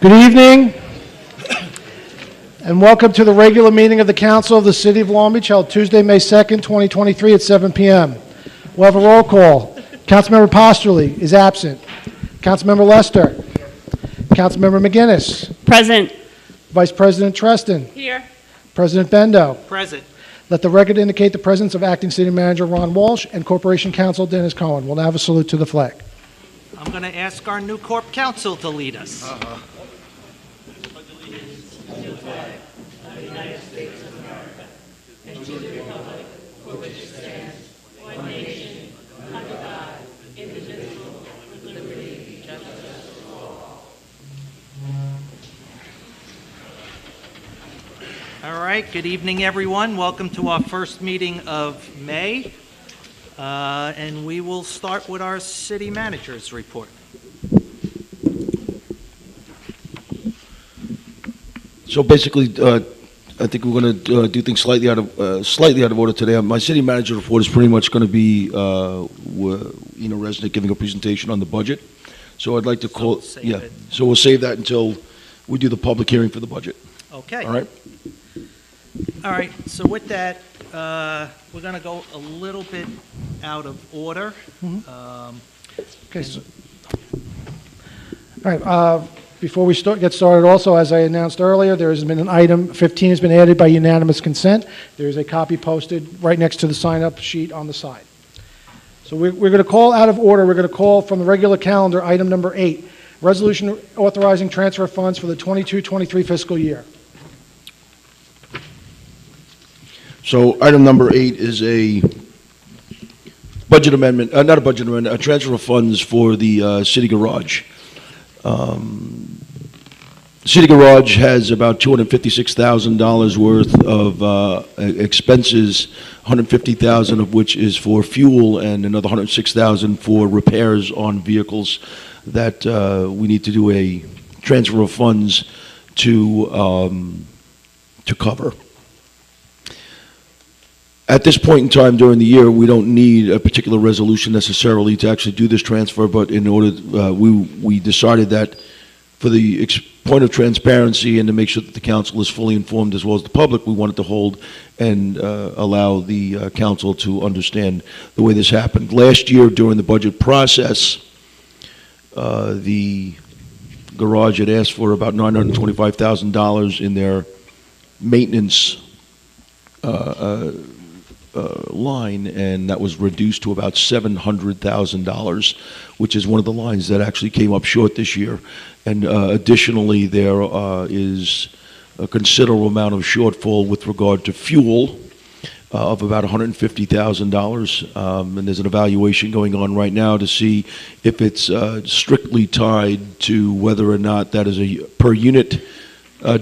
Good evening, and welcome to the regular meeting of the Council of the City of Long Beach, held Tuesday, May 2nd, 2023 at 7 p.m. We'll have a roll call. Councilmember Posterly is absent. Councilmember Lester. Councilmember McGinnis. Present. Vice President Treston. Here. President Bendo. Present. Let the record indicate the presence of Acting City Manager Ron Walsh and Corporation Counsel Dennis Cohen. We'll now have a salute to the flag. I'm going to ask our new Corp Counsel to lead us. All right, good evening, everyone. Welcome to our first meeting of May. And we will start with our city manager's report. So basically, I think we're going to do things slightly out of order today. My city manager report is pretty much going to be Resnick giving a presentation on the budget. So I'd like to call, So we'll save that until we do the public hearing for the budget. Okay. All right. All right. So with that, we're going to go a little bit out of order. Okay. So, all right. Before we get started, also, as I announced earlier, there has been an item 15 has been added by unanimous consent. There is a copy posted right next to the sign-up sheet on the side. So we're going to call out of order. We're going to call from the regular calendar item number 8, resolution authorizing transfer of funds for the 22-23 fiscal year. So item number 8 is a budget amendment, not a budget amendment, a transfer of funds for the city garage. City Garage has about $256,000 worth of expenses, $150,000 of which is for fuel and another $106,000 for repairs on vehicles that we need to do a transfer of funds to cover. At this point in time during the year, we don't need a particular resolution necessarily to actually do this transfer, but in order, we decided that for the point of transparency and to make sure that the council is fully informed as well as the public, we wanted to hold and allow the council to understand the way this happened. Last year during the budget process, the garage had asked for about $925,000 in their maintenance line, and that was reduced to about $700,000, which is one of the lines that actually came up short this year. And additionally, there is a considerable amount of shortfall with regard to fuel of about $150,000. And there's an evaluation going on right now to see if it's strictly tied to whether or not that is a per unit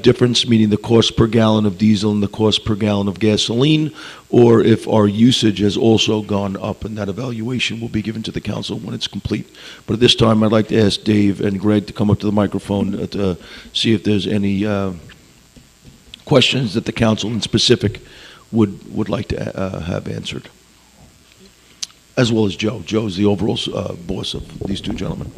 difference, meaning the cost per gallon of diesel and the cost per gallon of gasoline, or if our usage has also gone up, and that evaluation will be given to the council when it's complete. But at this time, I'd like to ask Dave and Greg to come up to the microphone to see if there's any questions that the council in specific would like to have answered, as well as Joe. Joe's the overall boss of these two gentlemen.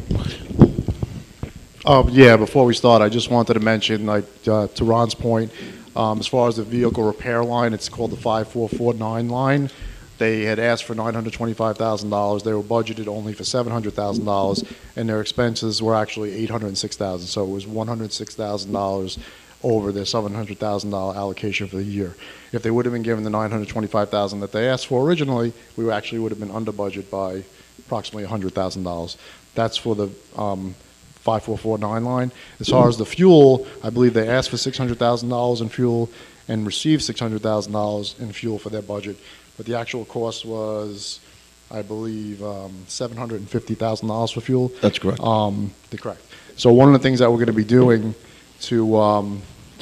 Before we start, I just wanted to mention, to Ron's point, as far as the vehicle repair line, it's called the 5449 line. They had asked for $925,000. They were budgeted only for $700,000, and their expenses were actually $806,000. So it was $106,000 over their $700,000 allocation for the year. If they would have been given the $925,000 that they asked for originally, we actually would have been under budget by approximately $100,000. That's for the 5449 line. As far as the fuel, I believe they asked for $600,000 in fuel and received $600,000 in fuel for their budget. But the actual cost was, I believe, $750,000 for fuel. That's correct. Correct. So one of the things that we're going to be doing to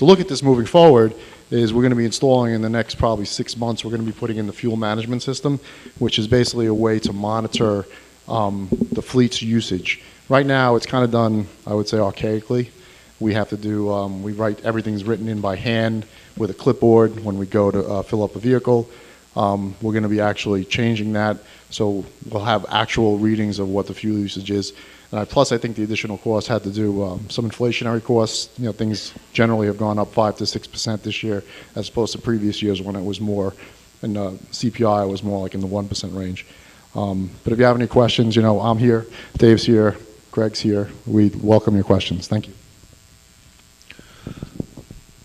look at this moving forward is we're going to be installing in the next probably 6 months, we're going to be putting in the fuel management system, which is basically a way to monitor the fleet's usage. Right now, it's kind of done, I would say, archaically. We have to do, everything's written in by hand with a clipboard when we go to fill up a vehicle. We're going to be actually changing that, so we'll have actual readings of what the fuel usage is. Plus, I think the additional cost had to do some inflationary costs. Things generally have gone up 5 to 6% this year, as opposed to previous years when it was more, and CPI was more like in the 1% range. But if you have any questions, I'm here, Dave's here, Greg's here. We welcome your questions. Thank you.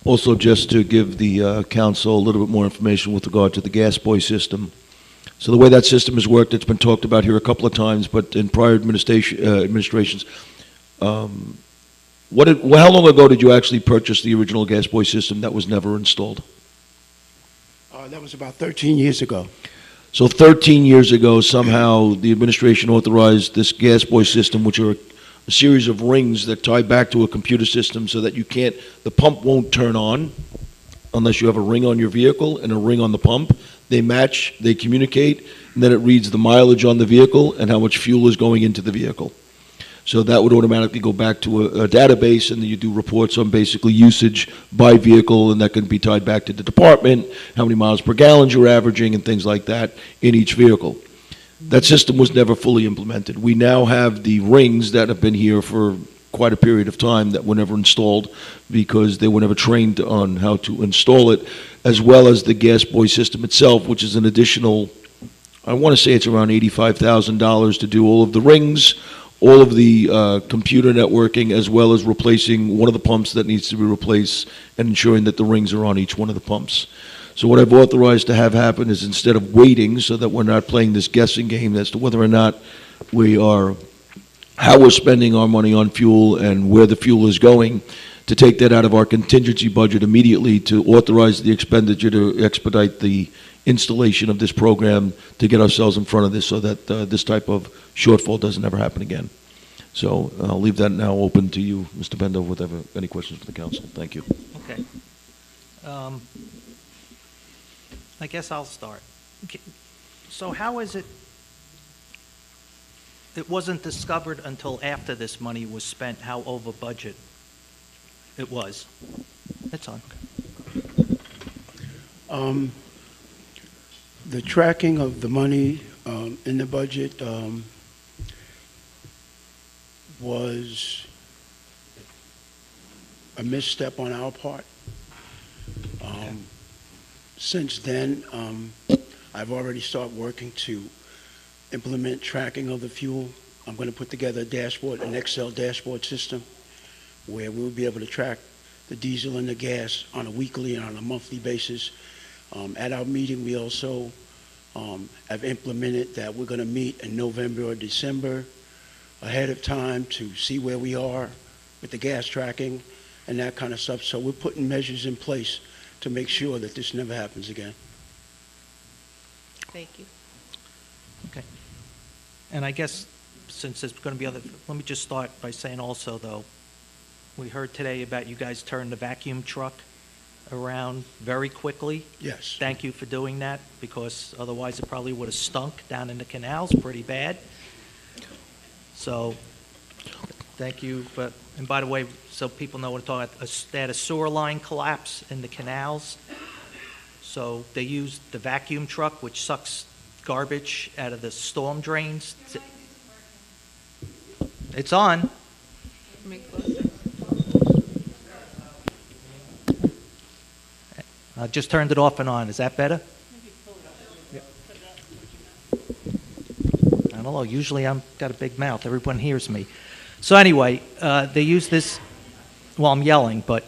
Also, just to give the council a little bit more information with regard to the gas buoy system. So the way that system has worked, it's been talked about here a couple of times, but in prior administrations, how long ago did you actually purchase the original gas buoy system that was never installed? That was about 13 years ago. So 13 years ago, somehow the administration authorized this gas buoy system, which are a series of rings that tie back to a computer system so that the pump won't turn on unless you have a ring on your vehicle and a ring on the pump. They match, they communicate, and then it reads the mileage on the vehicle and how much fuel is going into the vehicle. So that would automatically go back to a database, and then you do reports on basically usage by vehicle, and that can be tied back to the department, how many miles per gallon you're averaging, and things like that in each vehicle. That system was never fully implemented. We now have the rings that have been here for quite a period of time that were never installed because they were never trained on how to install it, as well as the gas buoy system itself, which is an additional, I want to say it's around $85,000 to do all of the rings, all of the computer networking, as well as replacing one of the pumps that needs to be replaced and ensuring that the rings are on each one of the pumps. So what I've authorized to have happen is, instead of waiting so that we're not playing this guessing game as to whether or not how we're spending our money on fuel and where the fuel is going, to take that out of our contingency budget immediately, to authorize the expenditure to expedite the installation of this program, to get ourselves in front of this so that this type of shortfall doesn't ever happen again. So I'll leave that now open to you, Mr. Bendo, with any questions for the council. Thank you. Okay. I guess I'll start. Okay. So how is it wasn't discovered until after this money was spent how over budget it was? It's on. The tracking of the money in the budget was a misstep on our part. Since then, I've already started working to implement tracking of the fuel. I'm going to put together a dashboard, an Excel dashboard system, where we'll be able to track the diesel and the gas on a weekly and on a monthly basis. At our meeting, we also have implemented that we're going to meet in November or December ahead of time to see where we are with the gas tracking and that kind of stuff. So we're putting measures in place to make sure that this never happens again. Thank you. Okay. And I guess since there's going to be let me just start by saying also, though, we heard today about you guys turned the vacuum truck around very quickly. Yes. Thank you for doing that, because otherwise it probably would have stunk down in the canals pretty bad. So thank you. And by the way, so people know what I'm talking about, they had a sewer line collapse in the canals. So they used the vacuum truck, which sucks garbage out of the storm drains. It's on. Make closer. I just turned it off and on. Is that better? I don't know. Usually I've got a big mouth. Everyone hears me. So anyway, they use this, well, I'm yelling, but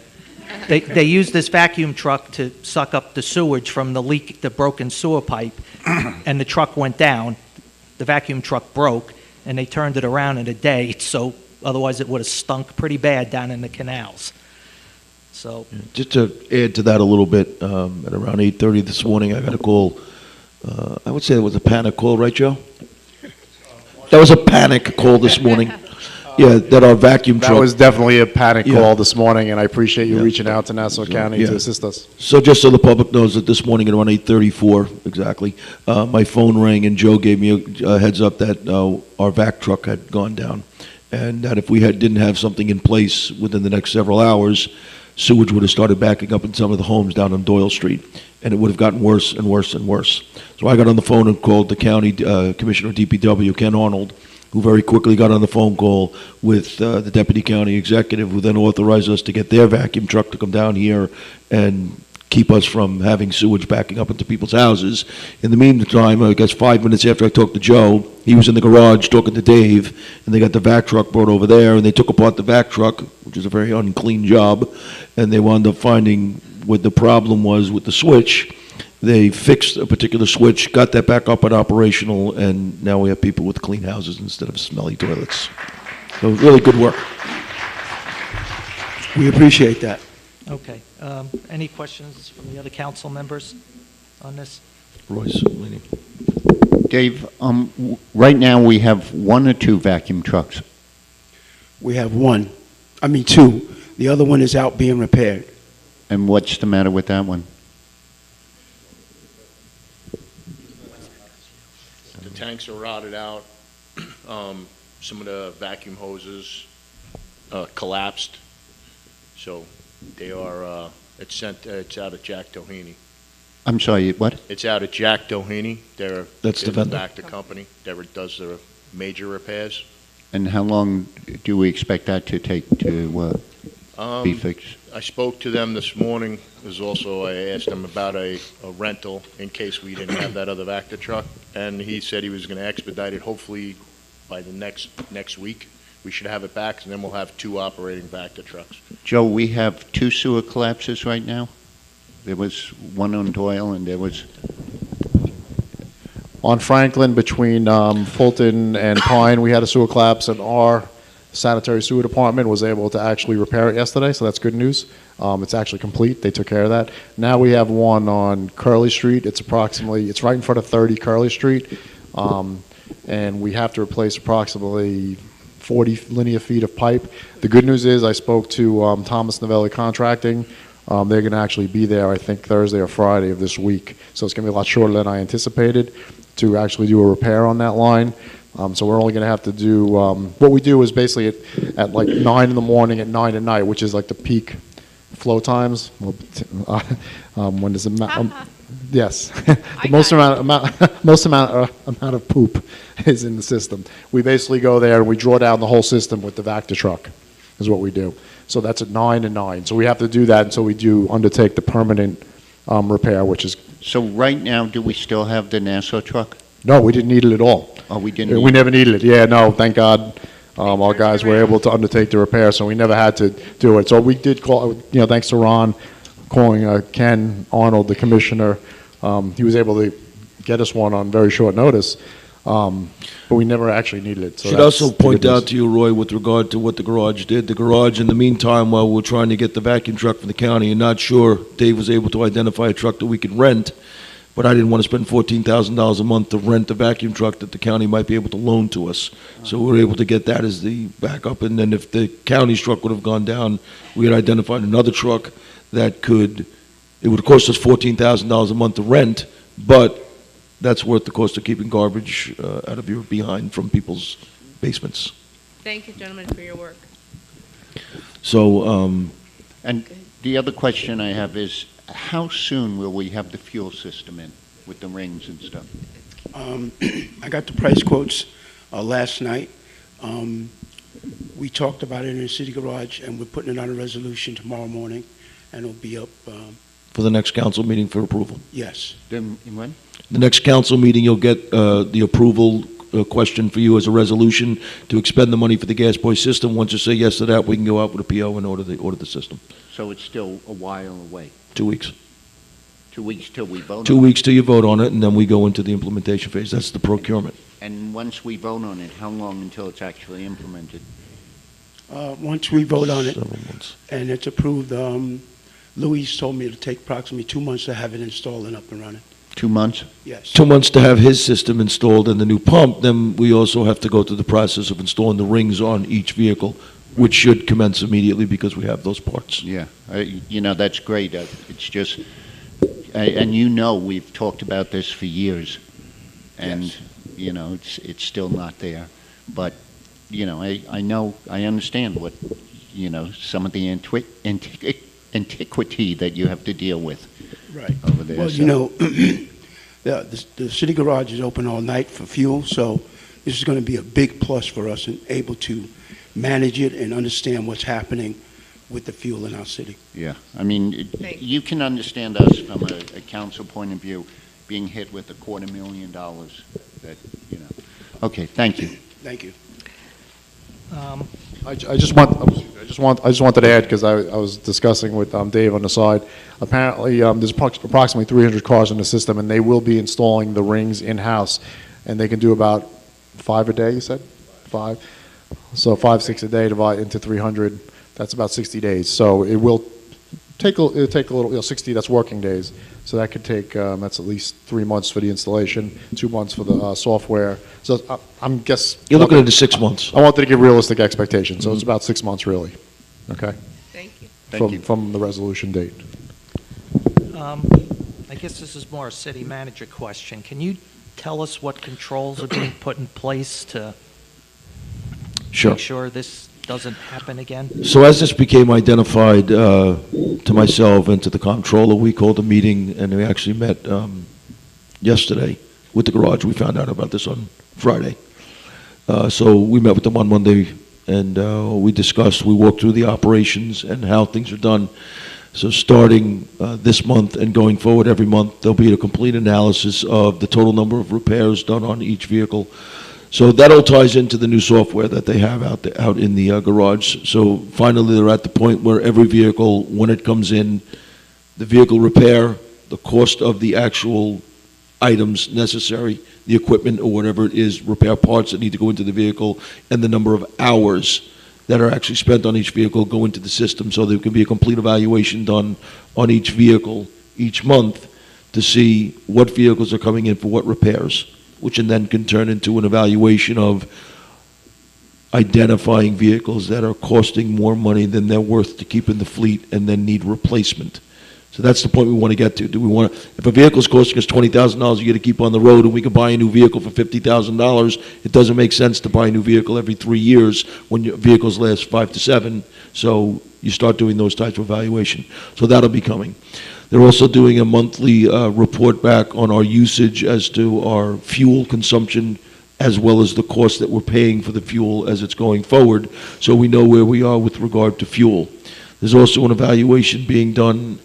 they use this vacuum truck to suck up the sewage from the broken sewer pipe, and the truck went down. The vacuum truck broke, and they turned it around in a day, so otherwise it would have stunk pretty bad down in the canals. So Just to add to that a little bit, at around 8:30 this morning, I got a call. I would say it was a panic call, right, Joe? That was a panic call this morning. Yeah, that our vacuum truck. That was definitely a panic Yeah. call this morning, and I appreciate you Yeah. reaching out to Nassau County yeah. to assist us. So just so the public knows that this morning at around 8:34 exactly, my phone rang and Joe gave me a heads up that our vac truck had gone down, and that if we didn't have something in place within the next several hours, sewage would have started backing up in some of the homes down on Doyle Street, and it would have gotten worse and worse and worse. So I got on the phone and called the county commissioner of DPW, Ken Arnold, who very quickly got on the phone call with the deputy county executive, who then authorized us to get their vacuum truck to come down here and keep us from having sewage backing up into people's houses. In the meantime, I guess 5 minutes after I talked to Joe, he was in the garage talking to Dave, and they got the vac truck brought over there, and they took apart the vac truck, which is a very unclean job, and they wound up finding what the problem was with the switch. They fixed a particular switch, got that back up and operational, and now we have people with clean houses instead of smelly toilets. So really good work. We appreciate that. Okay. Any questions from the other council members on this? Royce, leaning. Dave, right now we have 1 or 2 vacuum trucks. We have two. The other one is out being repaired. And what's the matter with that one? The tanks are rotted out. Some of the vacuum hoses collapsed. So they are, it's out of Jack Doheny. I'm sorry, what? It's out of Jack Doheny. That's the vendor. Back the company that does the major repairs. And how long do we expect that to take to be fixed? I spoke to them this morning. I asked them about a rental in case we didn't have that other Vector truck, and he said he was going to expedite it hopefully by the next week. We should have it back, and then we'll have 2 operating Vector trucks. Joe, we have 2 sewer collapses right now. There was one on Doyle, and there was... On Franklin, between Fulton and Pine, we had a sewer collapse, and our sanitary sewer department was able to actually repair it yesterday, so that's good news. It's actually complete. They took care of that. Now we have one on Curly Street. It's right in front of 30 Curly Street, and we have to replace approximately 40 linear feet of pipe. The good news is I spoke to Thomas Novelli Contracting. They're going to actually be there, I think, Thursday or Friday of this week. So it's going to be a lot shorter than I anticipated to actually do a repair on that line. So we're only going to have to do, what we do is basically at like 9 in the morning and 9 at night, which is like the peak flow times. When does it yes. The most amount of poop is in the system. We basically go there and we draw down the whole system with the Vector truck is what we do. So that's at 9 and 9. So we have to do that until we do undertake the permanent repair, which is... So right now, do we still have the Nassau truck? No, we didn't need it at all. Oh, we didn't We never needed it. Yeah, no, thank God. Our guys were able to undertake the repair, so we never had to do it. So we did call, thanks to Ron calling Ken Arnold, the commissioner. He was able to get us one on very short notice, but we never actually needed it. So Should also point out to you, Roy, with regard to what the garage did. The garage, in the meantime, while we're trying to get the vacuum truck from the county, and not sure, Dave was able to identify a truck that we could rent, but I didn't want to spend $14,000 a month to rent a vacuum truck that the county might be able to loan to us. So we were able to get that as the backup, and then if the county's truck would have gone down, we had identified another truck that it would have cost us $14,000 a month to rent, but that's worth the cost of keeping garbage out of your behind from people's basements. Thank you, gentlemen, for your work. So, And the other question I have is, how soon will we have the fuel system in with the rings and stuff? I got the price quotes last night. We talked about it in the city garage, and we're putting it on a resolution tomorrow morning, and it'll be up, for the next council meeting for approval. yes. Then when? The next council meeting, you'll get the approval question for you as a resolution to expend the money for the gas boy system. Once you say yes to that, we can go out with a PO and order the system. So it's still a while away. 2 weeks. 2 weeks till we vote 2 on weeks till you vote on it, and then we go into the implementation phase. That's the procurement. it. And once we vote on it, how long until it's actually implemented? Once we vote on it Several months. and it's approved, Louise told me it'll take approximately 2 months to have it installed and up and running. 2 months? Yes. 2 months to have his system installed and the new pump, then we also have to go through the process of installing the rings on each vehicle, which should commence immediately because we have those parts. Yeah, that's great. It's just, and we've talked about this for years, and, Yes. it's still not there. But, I understand what, some of the antiquity that you have to deal with Right. over there. Well, so- the city garage is open all night for fuel, so this is going to be a big plus for us and able to manage it and understand what's happening with the fuel in our city. Yeah, I mean, Thank you can understand us from a council point of view, being hit with $250,000 that, you know. Okay, thank you. Thank you. I just wanted to add, because I was discussing with Dave on the side. Apparently, there's approximately 300 cars in the system, and they will be installing the rings in-house, and they can do about 5 a day, you said? 5? So 5, 6 a day divided into 300, that's about 60 days. So it'll take a little, 60, that's working days. So that could take, that's at least 3 months for the installation, 2 months for the software. So I'm guess. You're looking at the 6 months. I wanted to give realistic expectations, so it's about 6 months, really. Okay? Thank you. Thank you. From the resolution date. I guess this is more a city manager question. Can you tell us what controls are being put in place to Sure. make sure this doesn't happen again? So as this became identified to myself and to the comptroller, we called a meeting, and we actually met yesterday with the garage. We found out about this on Friday. So we met with them on Monday, and we discussed, we walked through the operations and how things are done. So starting this month and going forward every month, there'll be a complete analysis of the total number of repairs done on each vehicle. So that all ties into the new software that they have out in the garage. So finally, they're at the point where every vehicle, when it comes in, the vehicle repair, the cost of the actual items necessary, the equipment or whatever it is, repair parts that need to go into the vehicle, and the number of hours that are actually spent on each vehicle go into the system, so there can be a complete evaluation done on each vehicle each month to see what vehicles are coming in for what repairs, which then can turn into an evaluation of identifying vehicles that are costing more money than they're worth to keep in the fleet and then need replacement. So that's the point we want to get to. Do we want to, if a vehicle's costing us $20,000 a year to keep on the road and we can buy a new vehicle for $50,000, it doesn't make sense to buy a new vehicle every 3 years when your vehicles last 5 to 7. So you start doing those types of evaluation. So that'll be coming. They're also doing a monthly report back on our usage as to our fuel consumption, as well as the cost that we're paying for the fuel as it's going forward, so we know where we are with regard to fuel. There's also an evaluation being done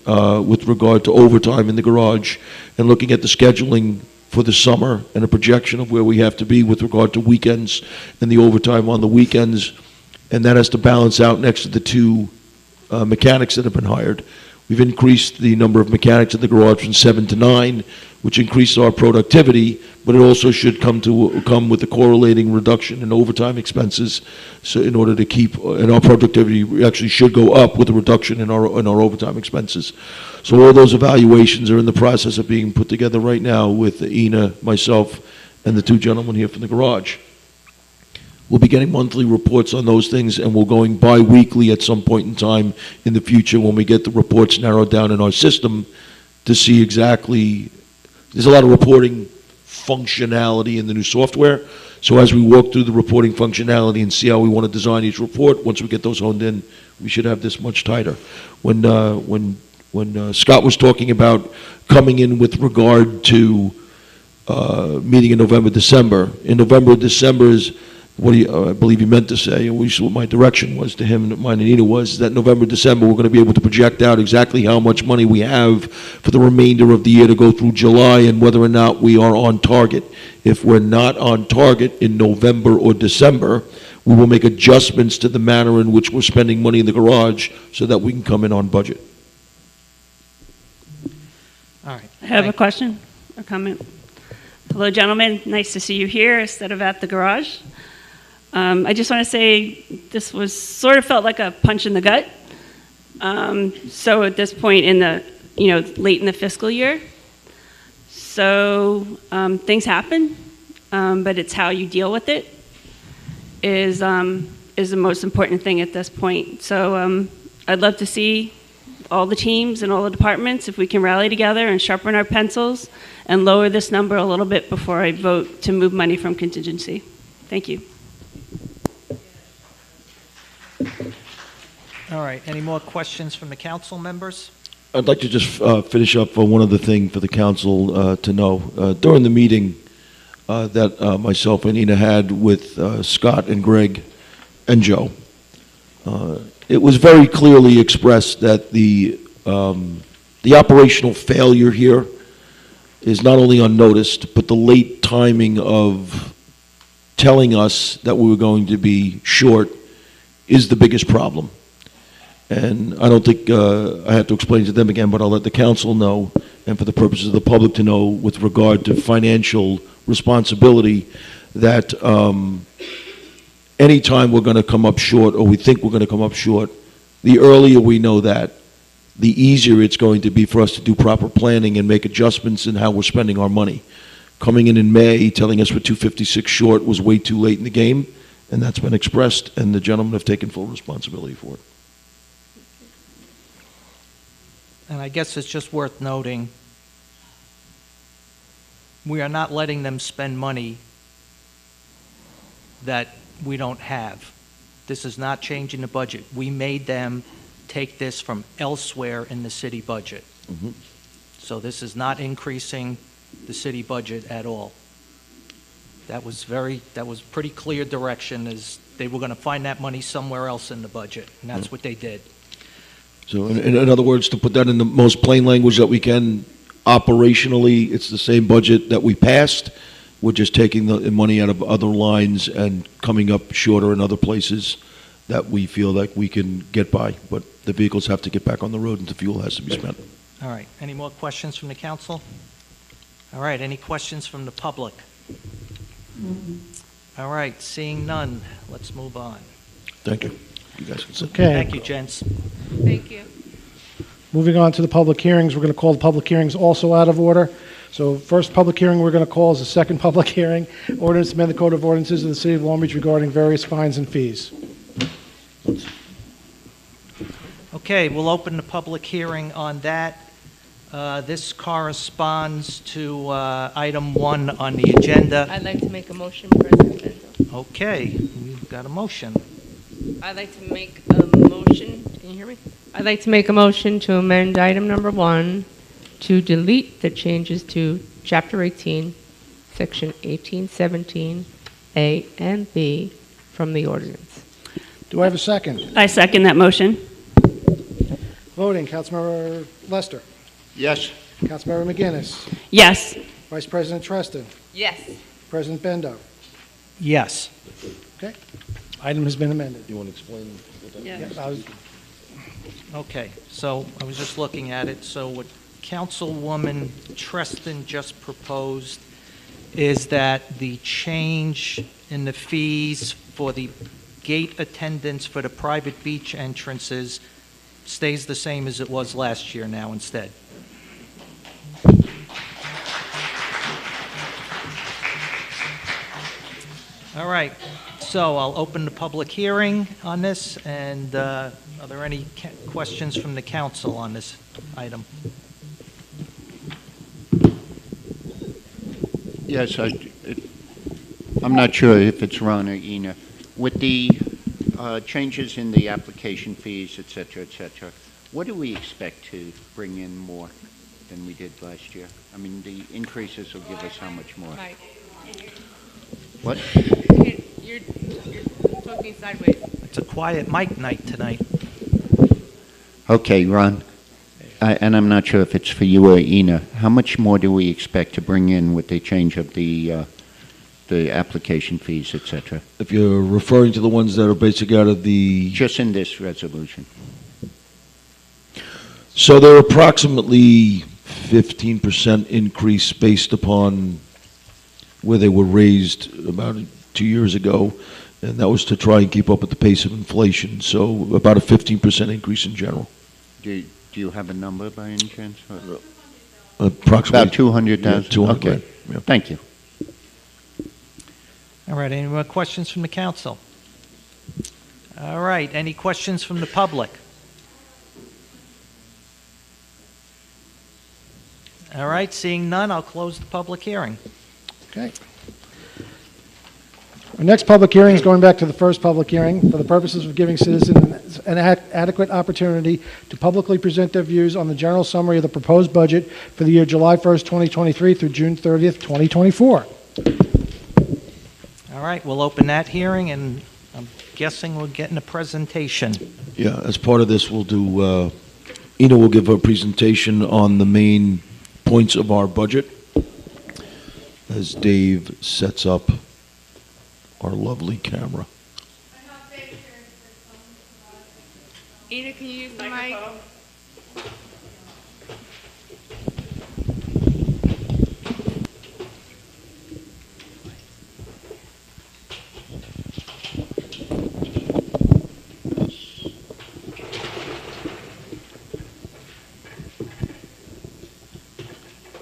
with regard to overtime in the garage and looking at the scheduling for the summer and a projection of where we have to be with regard to weekends and the overtime on the weekends. And that has to balance out next to the 2 mechanics that have been hired. We've increased the number of mechanics in the garage from 7 to 9, which increased our productivity, but it also should come with a correlating reduction in overtime expenses. So in order to keep, and our productivity actually should go up with a reduction in our overtime expenses. So all those evaluations are in the process of being put together right now with Ina, myself, and the 2 gentlemen here from the garage. We'll be getting monthly reports on those things, and we're going bi-weekly at some point in time in the future when we get the reports narrowed down in our system to see exactly, there's a lot of reporting functionality in the new software. So as we walk through the reporting functionality and see how we want to design each report, once we get those honed in, we should have this much tighter. When Scott was talking about coming in with regard to meeting in November, December, is what I believe he meant to say, at least what my direction was to him, and mine and Nina was, that November, December, we're going to be able to project out exactly how much money we have for the remainder of the year to go through July and whether or not we are on target. If we're not on target in November or December, we will make adjustments to the manner in which we're spending money in the garage so that we can come in on budget. All right. I have a question or comment. Hello, gentlemen. Nice to see you here instead of at the garage. I just want to say this was sort of felt like a punch in the gut. So at this point in the, late in the fiscal year. So things happen, but it's how you deal with it is the most important thing at this point. So I'd love to see all the teams and all the departments, if we can rally together and sharpen our pencils and lower this number a little bit before I vote to move money from contingency. Thank you. All right, any more questions from the council members? I'd like to just finish up on one other thing for the council to know. During the meeting, that myself and Ina had with Scott and Greg and Joe. It was very clearly expressed that the operational failure here is not only unnoticed, but the late timing of telling us that we were going to be short is the biggest problem. And I don't think I have to explain to them again, but I'll let the council know, and for the purposes of the public to know, with regard to financial responsibility, that anytime we're going to come up short, or we think we're going to come up short, the earlier we know that, the easier it's going to be for us to do proper planning and make adjustments in how we're spending our money. Coming in May, telling us we're 256 short was way too late in the game, and that's been expressed, and the gentlemen have taken full responsibility for it. And I guess it's just worth noting, we are not letting them spend money that we don't have. This is not changing the budget. We made them take this from elsewhere in the city budget. Mhm. So this is not increasing the city budget at all. That was pretty clear direction, is they were going to find that money somewhere else in the budget, and that's what they did. So in other words, to put that in the most plain language that we can, operationally, it's the same budget that we passed. We're just taking the money out of other lines and coming up shorter in other places that we feel like we can get by. But the vehicles have to get back on the road and the fuel has to be spent. All right, any more questions from the council? All right, any questions from the public? All right, seeing none, let's move on. Thank you. You guys can sit. Okay. Thank you, gents. Thank you. Moving on to the public hearings, we're going to call the public hearings also out of order. So first public hearing we're going to call is the second public hearing, ordinance to amend the Code of Ordinances of the City of Long Beach regarding various fines and fees. Okay, we'll open the public hearing on that. This corresponds to item 1 on the agenda. I'd like to make a motion, President Bendo. Okay, we've got a motion. I'd like to make a motion, can you hear me? I'd like to make a motion to amend item number 1 to delete the changes to Chapter 18, Section 1817, A and B from the ordinance. Do I have a second? I second that motion. Voting, Councilmember Lester, Yes. Councilmember McGinnis, Yes. Vice President Treston, Yes. President Bendo. Yes. Okay, item has been amended. You want to explain what that Yeah. Yes, I was- Okay, so I was just looking at it. So what Councilwoman Treston just proposed is that the change in the fees for the gate attendants for the private beach entrances stays the same as it was last year now instead. All right, so I'll open the public hearing on this, and are there any questions from the council on this item? Yes, I'm not sure if it's Ron or Ina. With the changes in the application fees, et cetera, what do we expect to bring in more than we did last year? I mean, the increases will give us how much more? Mike, What? you're talking sideways. It's a quiet mic night tonight. Okay, Ron. And I'm not sure if it's for you or Ina. How much more do we expect to bring in with the change of the application fees, et cetera? If you're referring to the ones that are basically out of the... Just in this resolution. So they're approximately 15% increase based upon where they were raised about 2 years ago, and that was to try and keep up with the pace of inflation. So about a 15% increase in general. Do you have a number by any chance? Approximately. About 200,000? Yeah, 200 Okay. grand, yeah. Thank you. All right, any more questions from the council? All right, any questions from the public? All right, seeing none, I'll close the public hearing. Okay. Our next public hearing is going back to the first public hearing for the purposes of giving citizens an adequate opportunity to publicly present their views on the general summary of the proposed budget for the year July 1st, 2023 through June 30th, 2024. All right, we'll open that hearing, and I'm guessing we're getting a presentation. Yeah, as part of this, we'll do, Ina will give a presentation on the main points of our budget as Dave sets up our lovely camera. Ada, can you use the mic?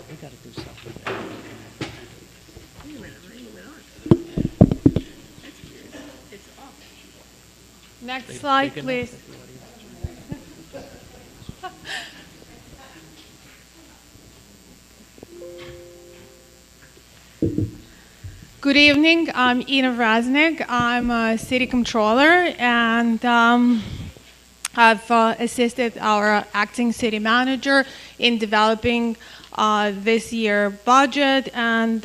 We got to do something. Next slide, please. Good evening. I'm Ina Raznik. I'm a city controller, and I've assisted our acting city manager in developing this year budget and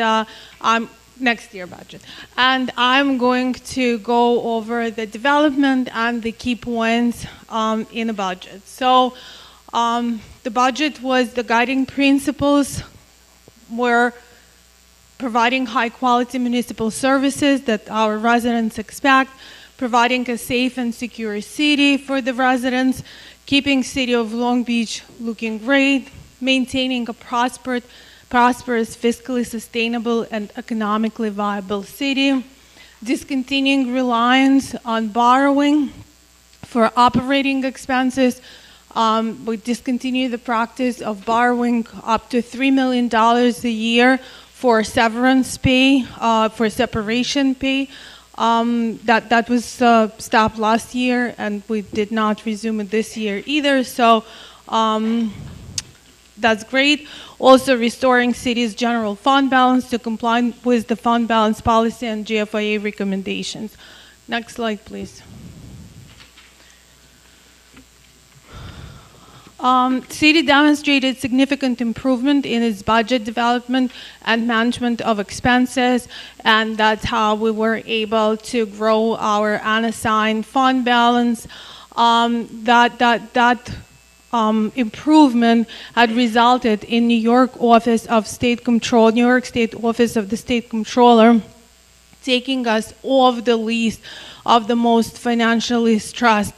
next year budget. And I'm going to go over the development and the key points in the budget. So the budget was the guiding principles were providing high-quality municipal services that our residents expect, providing a safe and secure city for the residents, keeping City of Long Beach looking great, maintaining a prosperous, fiscally sustainable, and economically viable city, discontinuing reliance on borrowing for operating expenses. We discontinue the practice of borrowing up to $3 million a year for severance pay, for separation pay. That was stopped last year, and we did not resume it this year either. So that's great. Also restoring city's general fund balance to comply with the fund balance policy and GFIA recommendations. Next slide, please. City demonstrated significant improvement in its budget development and management of expenses, and that's how we were able to grow our unassigned fund balance. Improvement had resulted in New York Office of State Control, New York State Office of the State Controller, taking us off the list of the most financially stressed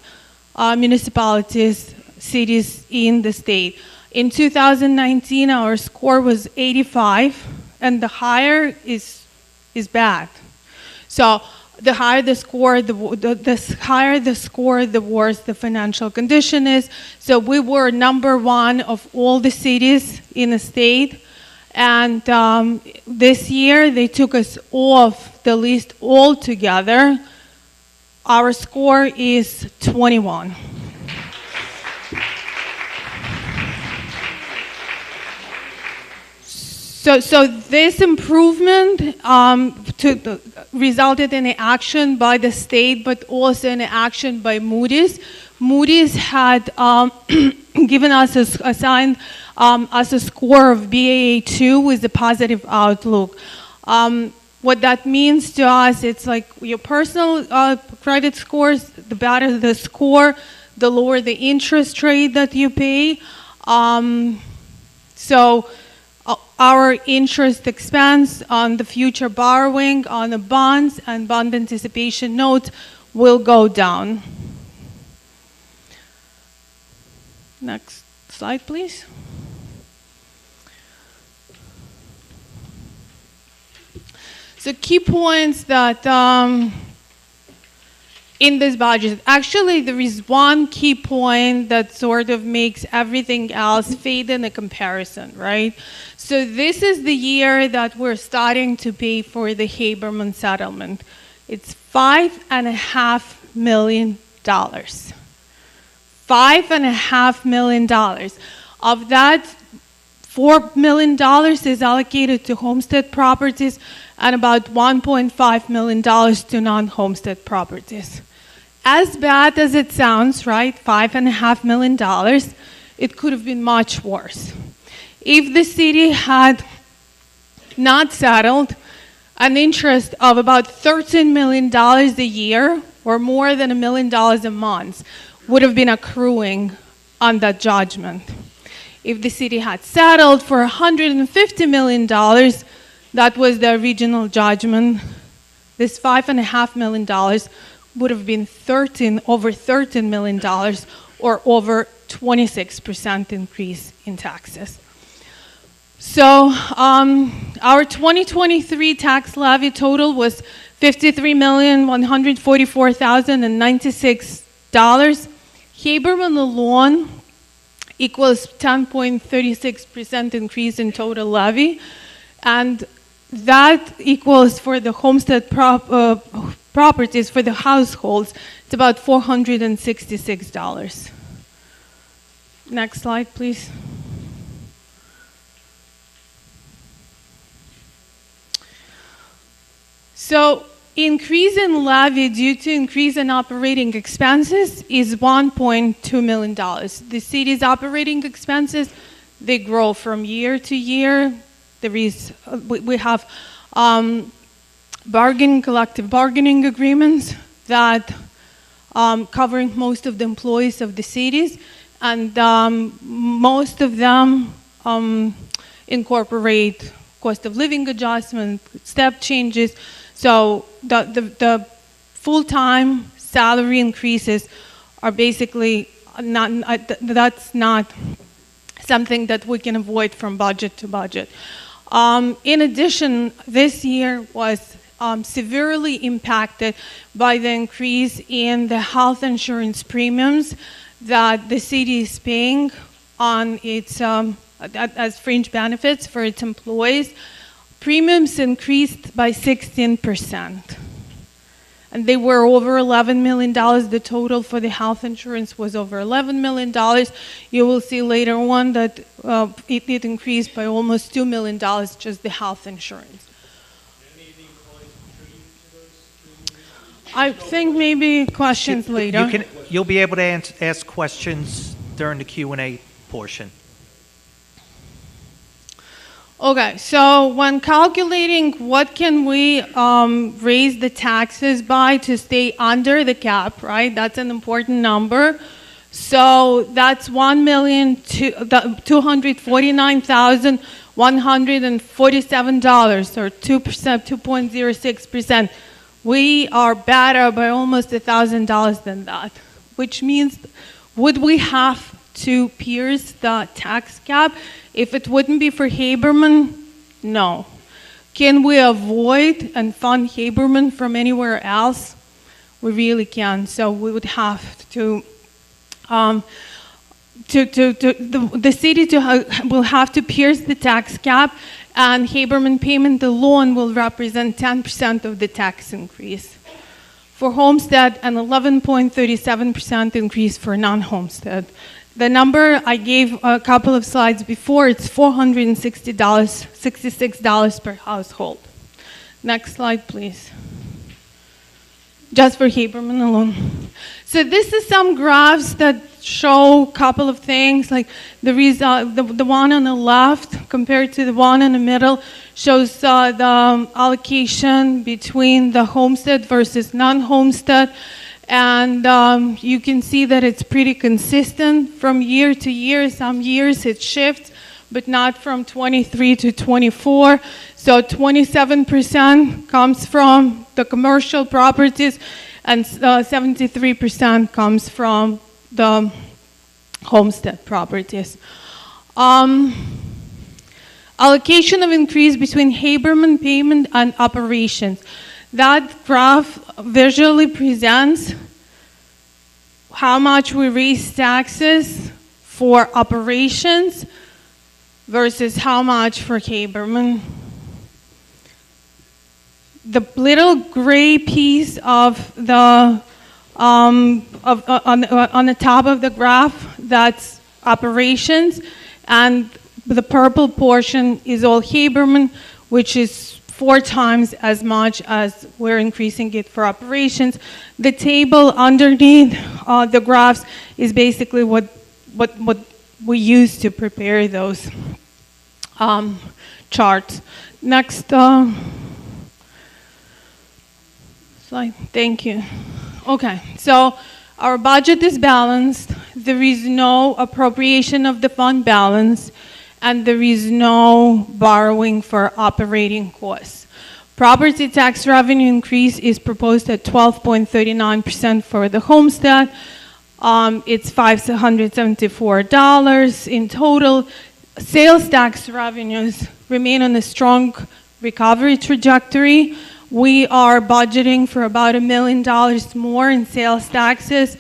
municipalities, cities in the state. In 2019, our score was 85, and the higher is bad. So the higher the score, the worse the financial condition is. So we were number one of all the cities in the state, and this year they took us off the list altogether. Our score is 21. So this improvement resulted in an action by the state, but also in an action by Moody's. Moody's had given us assigned us a score of Baa2 with a positive outlook. What that means to us, it's like your personal credit scores. The better the score, the lower the interest rate that you pay. Our interest expense on the future borrowing on the bonds and bond anticipation notes will go down. Next slide, please. So key points that in this budget, actually there is one key point that sort of makes everything else fade in a comparison, right? So this is the year that we're starting to pay for the Haberman settlement. It's $5.5 million. $5.5 million. Of that, $4 million is allocated to homestead properties and about $1.5 million to non-homestead properties. As bad as it sounds, right, $5.5 million, it could have been much worse. If the city had not settled an interest of about $13 million a year, or more than $1 million a month, would have been accruing on that judgment. If the city had settled for $150 million, that was the original judgment, this $5.5 million would have been over $13 million, or over 26% increase in taxes. So our 2023 tax levy total was $53,144,096. Haberman alone equals 10.36% increase in total levy, and that equals for the homestead properties for the households, it's about $466. Next slide, please. So increase in levy due to increase in operating expenses is $1.2 million. The city's operating expenses, they grow from year to year. We have collective bargaining agreements that covering most of the employees of the cities, and most of them incorporate cost of living adjustment, step changes. So the full-time salary increases are basically that's not something that we can avoid from budget to budget. In addition, this year was severely impacted by the increase in the health insurance premiums that the city is paying on its as fringe benefits for its employees. Premiums increased by 16%. And they were over $11 million. The total for the health insurance was over $11 million. You will see later on that it increased by almost $2 million, just the health insurance. I think maybe questions later. You'll be able to ask questions during the Q&A portion. Okay, so when calculating what can we raise the taxes by to stay under the cap, right? That's an important number. So that's $1,249,147, or 2%, 2.06%. We are better by almost $1,000 than that, which means would we have to pierce the tax cap? If it wouldn't be for Haberman, no. Can we avoid and fund Haberman from anywhere else? We really can. So we would have to, the city will have to pierce the tax cap, and Haberman payment alone will represent 10% of the tax increase. For homestead, an 11.37% increase for non-homestead. The number I gave a couple of slides before, it's $466 per household. Next slide, please. Just for Haberman alone. So this is some graphs that show a couple of things, like the one on the left compared to the one in the middle shows the allocation between the homestead versus non-homestead. And you can see that it's pretty consistent from year to year. Some years it shifts, but not from 23 to 24. So 27% comes from the commercial properties, and 73% comes from the homestead properties. Allocation of increase between Haberman payment and operations. That graph visually presents how much we raise taxes for operations versus how much for Haberman. The little gray piece of the on the top of the graph, that's operations, and the purple portion is all Haberman, which is 4 times as much as we're increasing it for operations. The table underneath the graphs is basically what we use to prepare those charts. Next slide. Thank you. Okay, so our budget is balanced. There is no appropriation of the fund balance, and there is no borrowing for operating costs. Property tax revenue increase is proposed at 12.39% for the homestead. It's $574 in total. Sales tax revenues remain on a strong recovery trajectory. We are budgeting for about $1 million more in sales taxes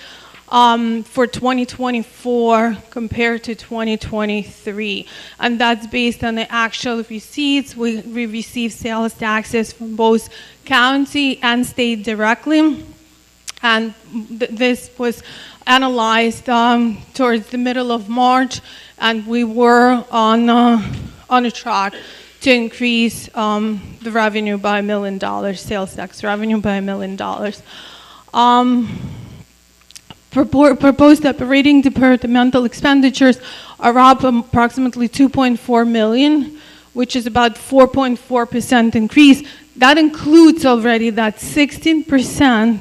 for 2024 compared to 2023. And that's based on the actual receipts. We receive sales taxes from both county and state directly. And this was analyzed towards the middle of March, and we were on a track to increase the revenue by $1 million, sales tax revenue by $1 million. Proposed operating departmental expenditures are up approximately $2.4 million, which is about 4.4% increase. That includes already that 16%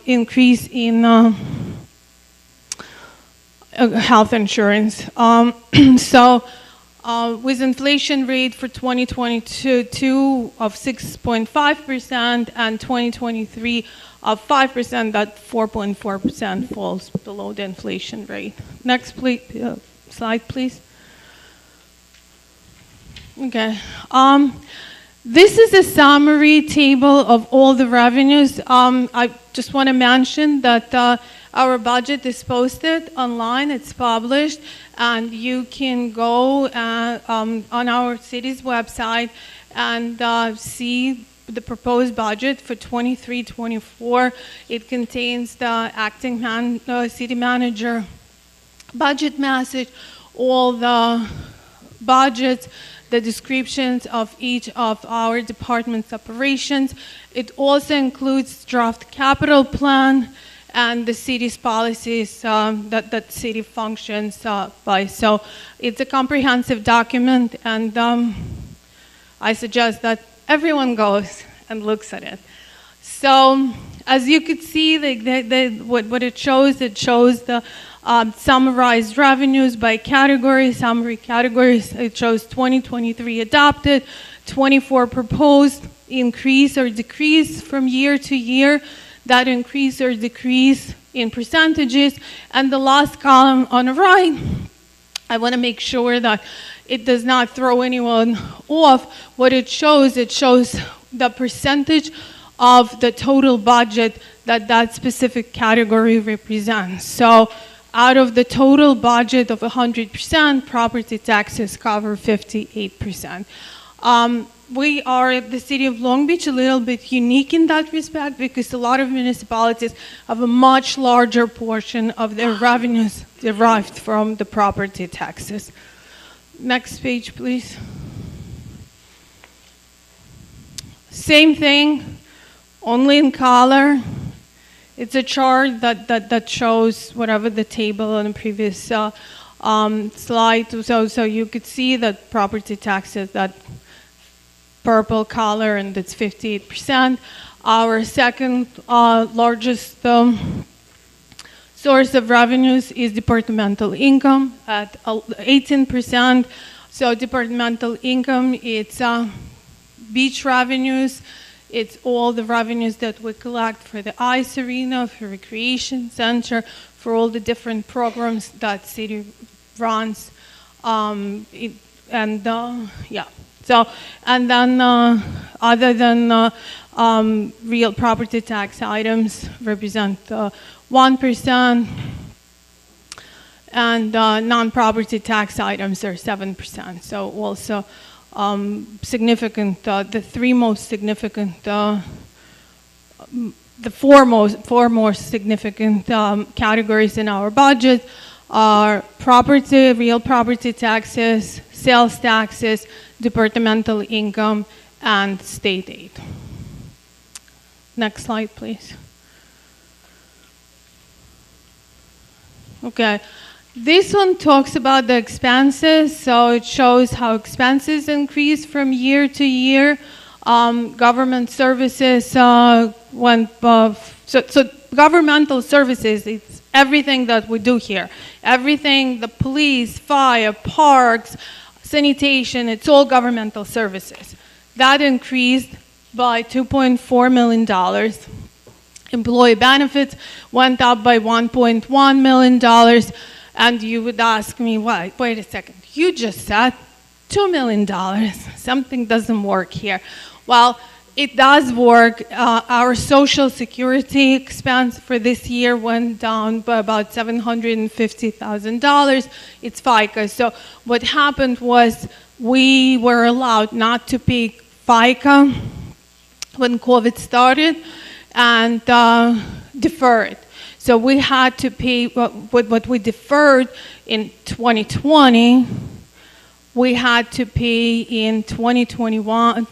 increase in health insurance. So with inflation rate for 2022 of 6.5% and 2023 of 5%, that 4.4% falls below the inflation rate. Next slide, please. Okay. This is a summary table of all the revenues. I just want to mention that our budget is posted online, it's published, and you can go on our city's website and see the proposed budget for 23-24. It contains the acting city manager budget message, all the budgets, the descriptions of each of our department's operations. It also includes draft capital plan and the city's policies that city functions by. So it's a comprehensive document, and I suggest that everyone goes and looks at it. So as you could see, what it shows the summarized revenues by category, summary categories. It shows 2023 adopted, 24 proposed, increase or decrease from year to year, that increase or decrease in percentages, and the last column on the right, I want to make sure that it does not throw anyone off. What it shows the percentage of the total budget that specific category represents. So out of the total budget of 100%, property taxes cover 58%. We are, the city of Long Beach, a little bit unique in that respect because a lot of municipalities have a much larger portion of their revenues derived from the property taxes. Next page, please. Same thing, only in color. It's a chart that shows whatever the table on the previous slide. So you could see that property taxes, that purple color, and that's 58%. Our second largest source of revenues is departmental income at 18%. So departmental income, it's beach revenues. It's all the revenues that we collect for the ice arena, for recreation center, for all the different programs that city runs. Yeah. So, and then other than real property tax items represent 1%, and non-property tax items are 7%. So also significant, the three most significant, the four most significant categories in our budget are property, real property taxes, sales taxes, departmental income, and state aid. Next slide, please. Okay. This one talks about the expenses, so it shows how expenses increase from year to year. Government services went, so governmental services, it's everything that we do here. Everything, the police, fire, parks, sanitation, it's all governmental services. That increased by $2.4 million. Employee benefits went up by $1.1 million. And you would ask me, wait a second, you just said $2 million. Something doesn't work here. Well, it does work. Our Social Security expense for this year went down by about $750,000. It's FICA. So what happened was we were allowed not to pay FICA when COVID started and defer it. So we had to pay what we deferred in 2020, we had to pay in 2021.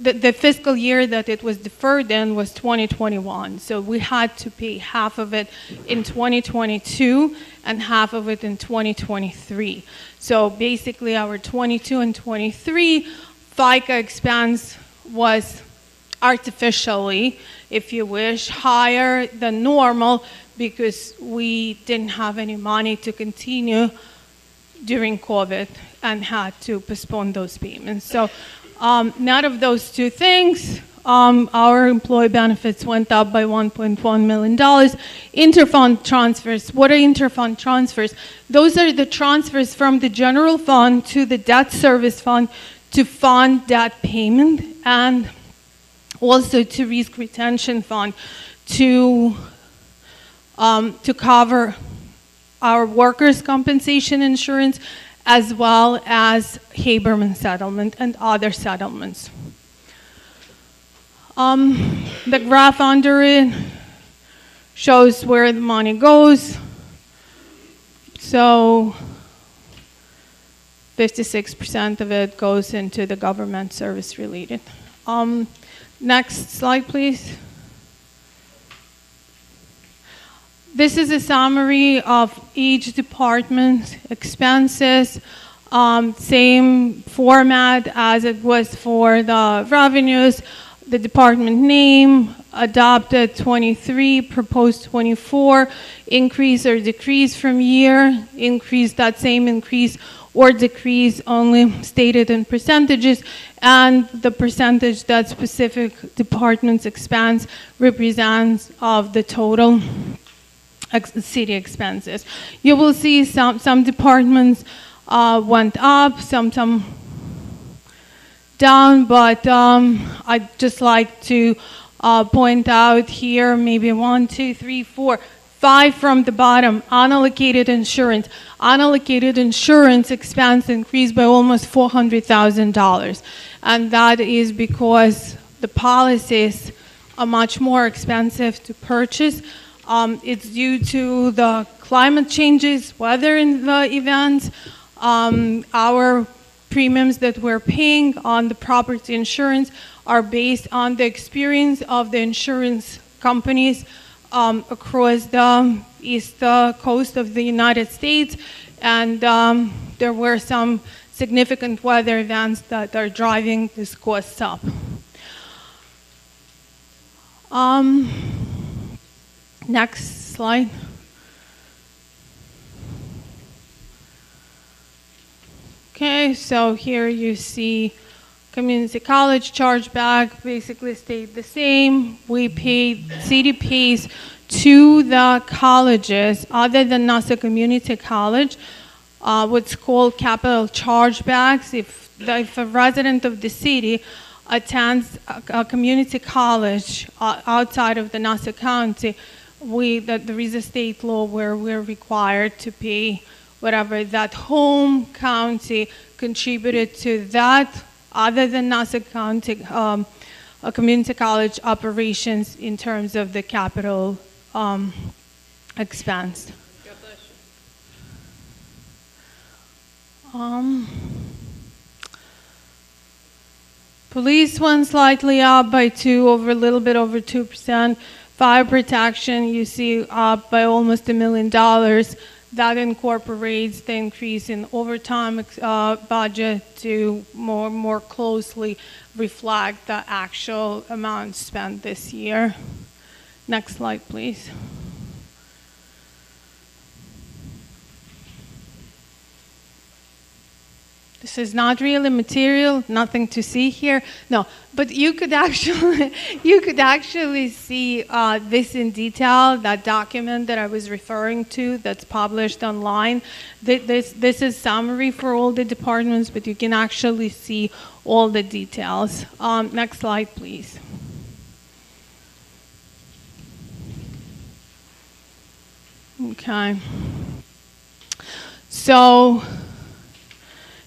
The fiscal year that it was deferred in was 2021. So we had to pay half of it in 2022 and half of it in 2023. So basically our 22 and 23 FICA expense was artificially, if you wish, higher than normal because we didn't have any money to continue during COVID and had to postpone those payments. So net of those two things, our employee benefits went up by $1.1 million. Interfund transfers. What are interfund transfers? Those are the transfers from the general fund to the debt service fund to fund debt payment and also to risk retention fund to cover our workers' compensation insurance as well as Haberman settlement and other settlements. The graph under it shows where the money goes. So 56% of it goes into the government service related. Next slide, please. This is a summary of each department's expenses, same format as it was for the revenues, the department name, adopted 23, proposed 24, increase or decrease from year, increase, that same increase or decrease only stated in percentages, and the percentage that specific department's expense represents of the total city expenses. You will see some departments went up, some down, but I'd just like to point out here, maybe 1, 2, 3, 4, 5 from the bottom, unallocated insurance. Unallocated insurance expense increased by almost $400,000. And that is because the policies are much more expensive to purchase. It's due to the climate changes, weather in the events. Our premiums that we're paying on the property insurance are based on the experience of the insurance companies across the east coast of the United States. And there were some significant weather events that are driving this cost up. Next slide. Okay, so here you see community college chargeback basically stayed the same. We paid, city pays to the colleges other than Nassau Community College, what's called capital chargebacks. If a resident of the city attends a community college outside of the Nassau County, there is a state law where we're required to pay whatever that home county contributed to that other than Nassau County community college operations in terms of the capital expense. God bless you. Police went slightly up by a little bit over 2%. Fire protection, you see, up by almost $1 million. that incorporates the increase in overtime budget to more closely reflect the actual amount spent this year. Next slide, please. This is not really material, nothing to see here. No, but you could actually see this in detail, that document that I was referring to that's published online. This is summary for all the departments, but you can actually see all the details. Next slide, please. Okay. So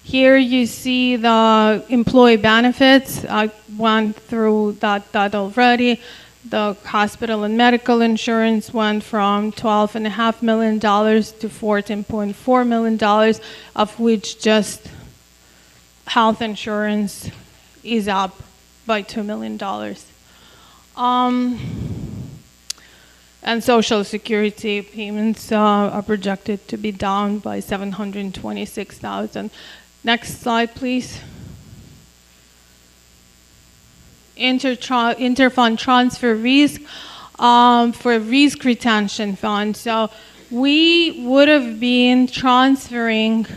here you see the employee benefits. I went through that already. The hospital and medical insurance went from $12.5 million to $14.4 million, of which just health insurance is up by $2 million. And Social Security payments are projected to be down by $726,000. Next slide, please. Interfund transfer risk for risk retention fund. So we would have been transferring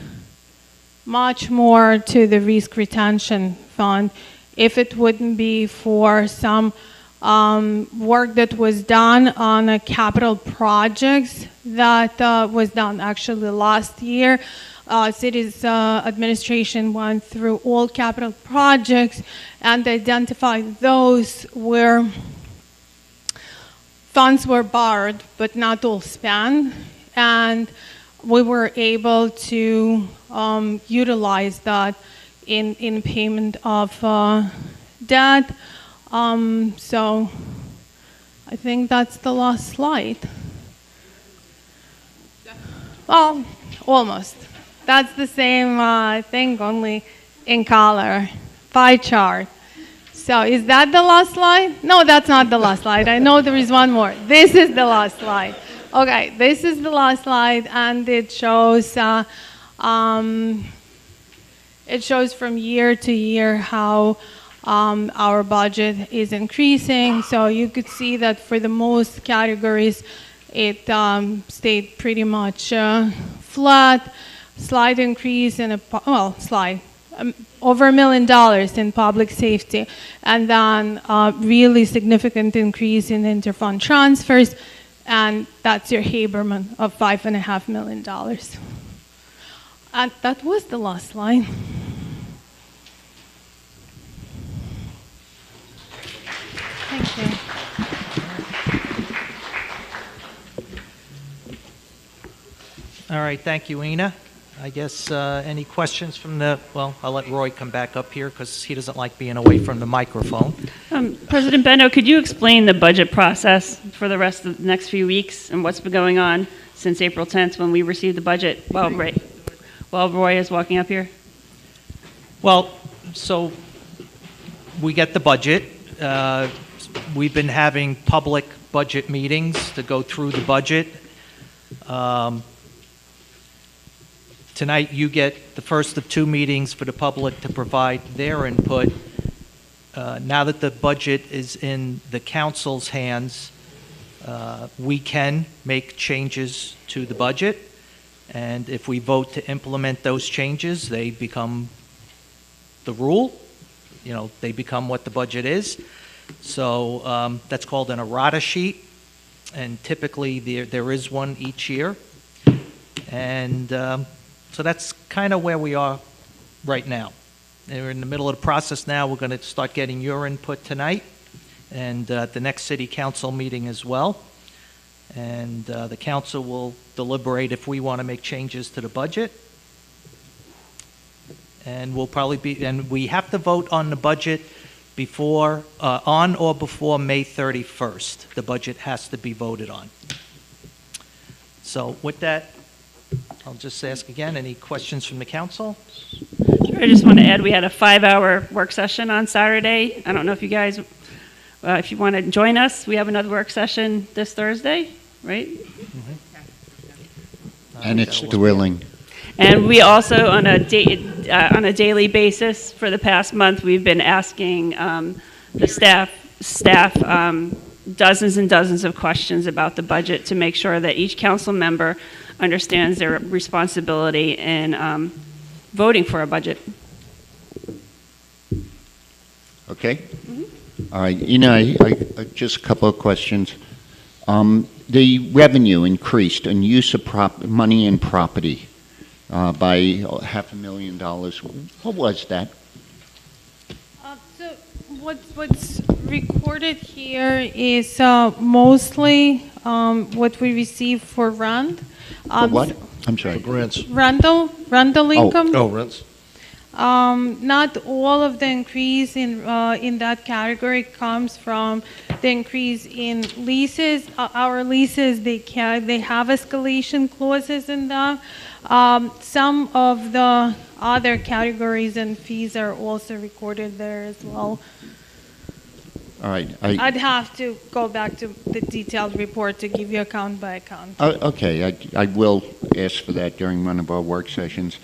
much more to the risk retention fund if it wouldn't be for some work that was done on a capital projects that was done actually last year. City's administration went through all capital projects and identified those where funds were borrowed but not all spent, and we were able to utilize that in payment of debt. So I think that's the last slide. Well, almost. That's the same thing, only in color. Pie chart. So is that the last slide? No, that's not the last slide. I know there is one more. This is the last slide. Okay, this is the last slide, and it shows from year to year how our budget is increasing. So you could see that for the most categories, it stayed pretty much flat. Slight increase in over $1 million in public safety, and then really significant increase in interfund transfers, and that's your Haberman of $5.5 million. And that was the last slide. Thank you. All right, thank you, Ina. I guess any questions from well, I'll let Roy come back up here because he doesn't like being away from the microphone. President Bendo, could you explain the budget process for the rest of the next few weeks and what's been going on since April 10th when we received the budget while Roy is walking up here? Well, so we get the budget. We've been having public budget meetings to go through the budget. Tonight, you get the first of two meetings for the public to provide their input. Now that the budget is in the council's hands, we can make changes to the budget. And if we vote to implement those changes, they become the rule. You know, they become what the budget is. So that's called an errata sheet. And typically, there is one each year. And so that's kind of where we are right now. We're in the middle of the process now. We're going to start getting your input tonight and at the next city council meeting as well. And the council will deliberate if we want to make changes to the budget. And we have to vote on the budget on or before May 31st. The budget has to be voted on. So with that, I'll just ask again, any questions from the council? Sure, I just want to add, we had a 5-hour work session on Saturday. I don't know if you guys, if you want to join us, we have another work session this Thursday, right? And it's thrilling. And we also, on a daily basis for the past month, we've been asking the staff dozens and dozens of questions about the budget to make sure that each council member understands their responsibility in voting for a budget. Okay? All right, I just a couple of questions. The revenue increased and use of money and property by $500,000. What was that? So what's recorded here is mostly what we receive for rent. For what? I'm sorry. Grants. Rental income. Oh, rents. Not all of the increase in that category comes from the increase in leases. Our leases, they have escalation clauses in them. Some of the other categories and fees are also recorded there as well. All right. I'd have to go back to the detailed report to give you account by account. Okay, I will ask for that during one of our work sessions.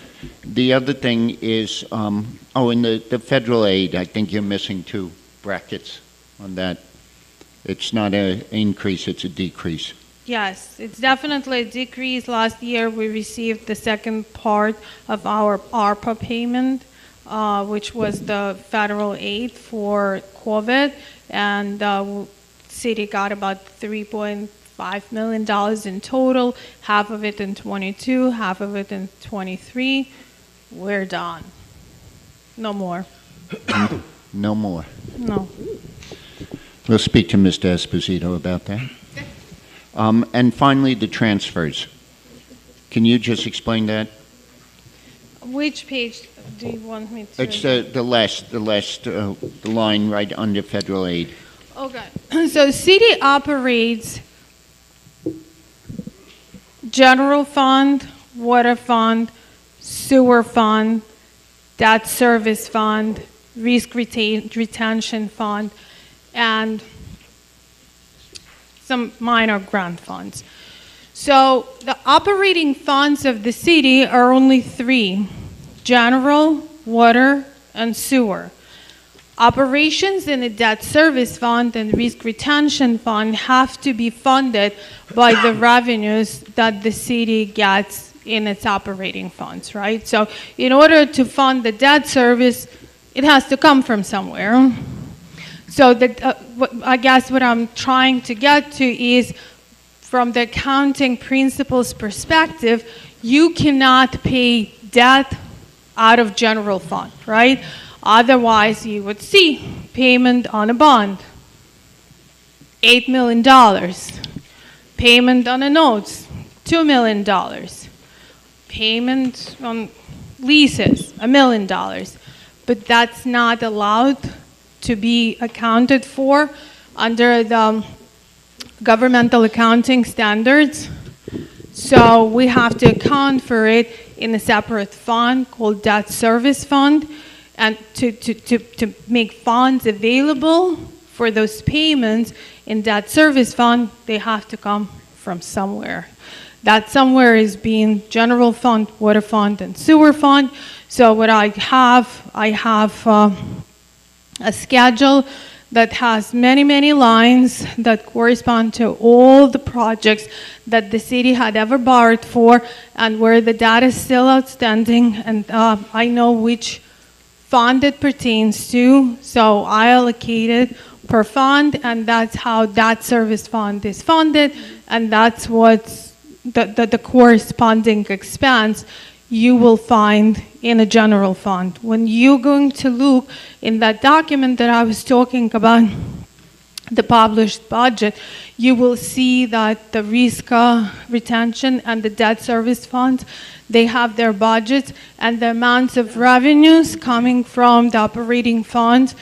The other thing is, in the federal aid, I think you're missing 2 brackets on that. It's not an increase, it's a decrease. Yes, it's definitely a decrease. Last year, we received the second part of our ARPA payment, which was the federal aid for COVID, and city got about $3.5 million in total, half of it in 22, half of it in 23. We're done. No more. No more. No. We'll speak to Mr. Esposito about that. And finally, the transfers. Can you just explain that? Which page do you want me to? It's the line right under federal aid. Okay. So city operates general fund, water fund, sewer fund, debt service fund, risk retention fund, and some minor grant funds. So the operating funds of the city are only 3: general, water, and sewer. Operations in the debt service fund and risk retention fund have to be funded by the revenues that the city gets in its operating funds, right? So in order to fund the debt service, it has to come from somewhere. So I guess what I'm trying to get to is, from the accounting principles perspective, you cannot pay debt out of general fund, right? Otherwise, you would see payment on a bond, $8 million. Payment on a note, $2 million. Payment on leases, $1 million. But that's not allowed to be accounted for under the governmental accounting standards. So we have to account for it in a separate fund called debt service fund. And to make funds available for those payments in debt service fund, they have to come from somewhere. That somewhere is being general fund, water fund, and sewer fund. So what I have a schedule that has many, many lines that correspond to all the projects that the city had ever borrowed for and where the debt is still outstanding. And I know which fund it pertains to, so I allocate it per fund, and that's how that service fund is funded, and that's what's the corresponding expense you will find in a general fund. When you're going to look in that document that I was talking about, the published budget, you will see that the risk retention and the debt service funds, they have their budgets, and the amounts of revenues coming from the operating funds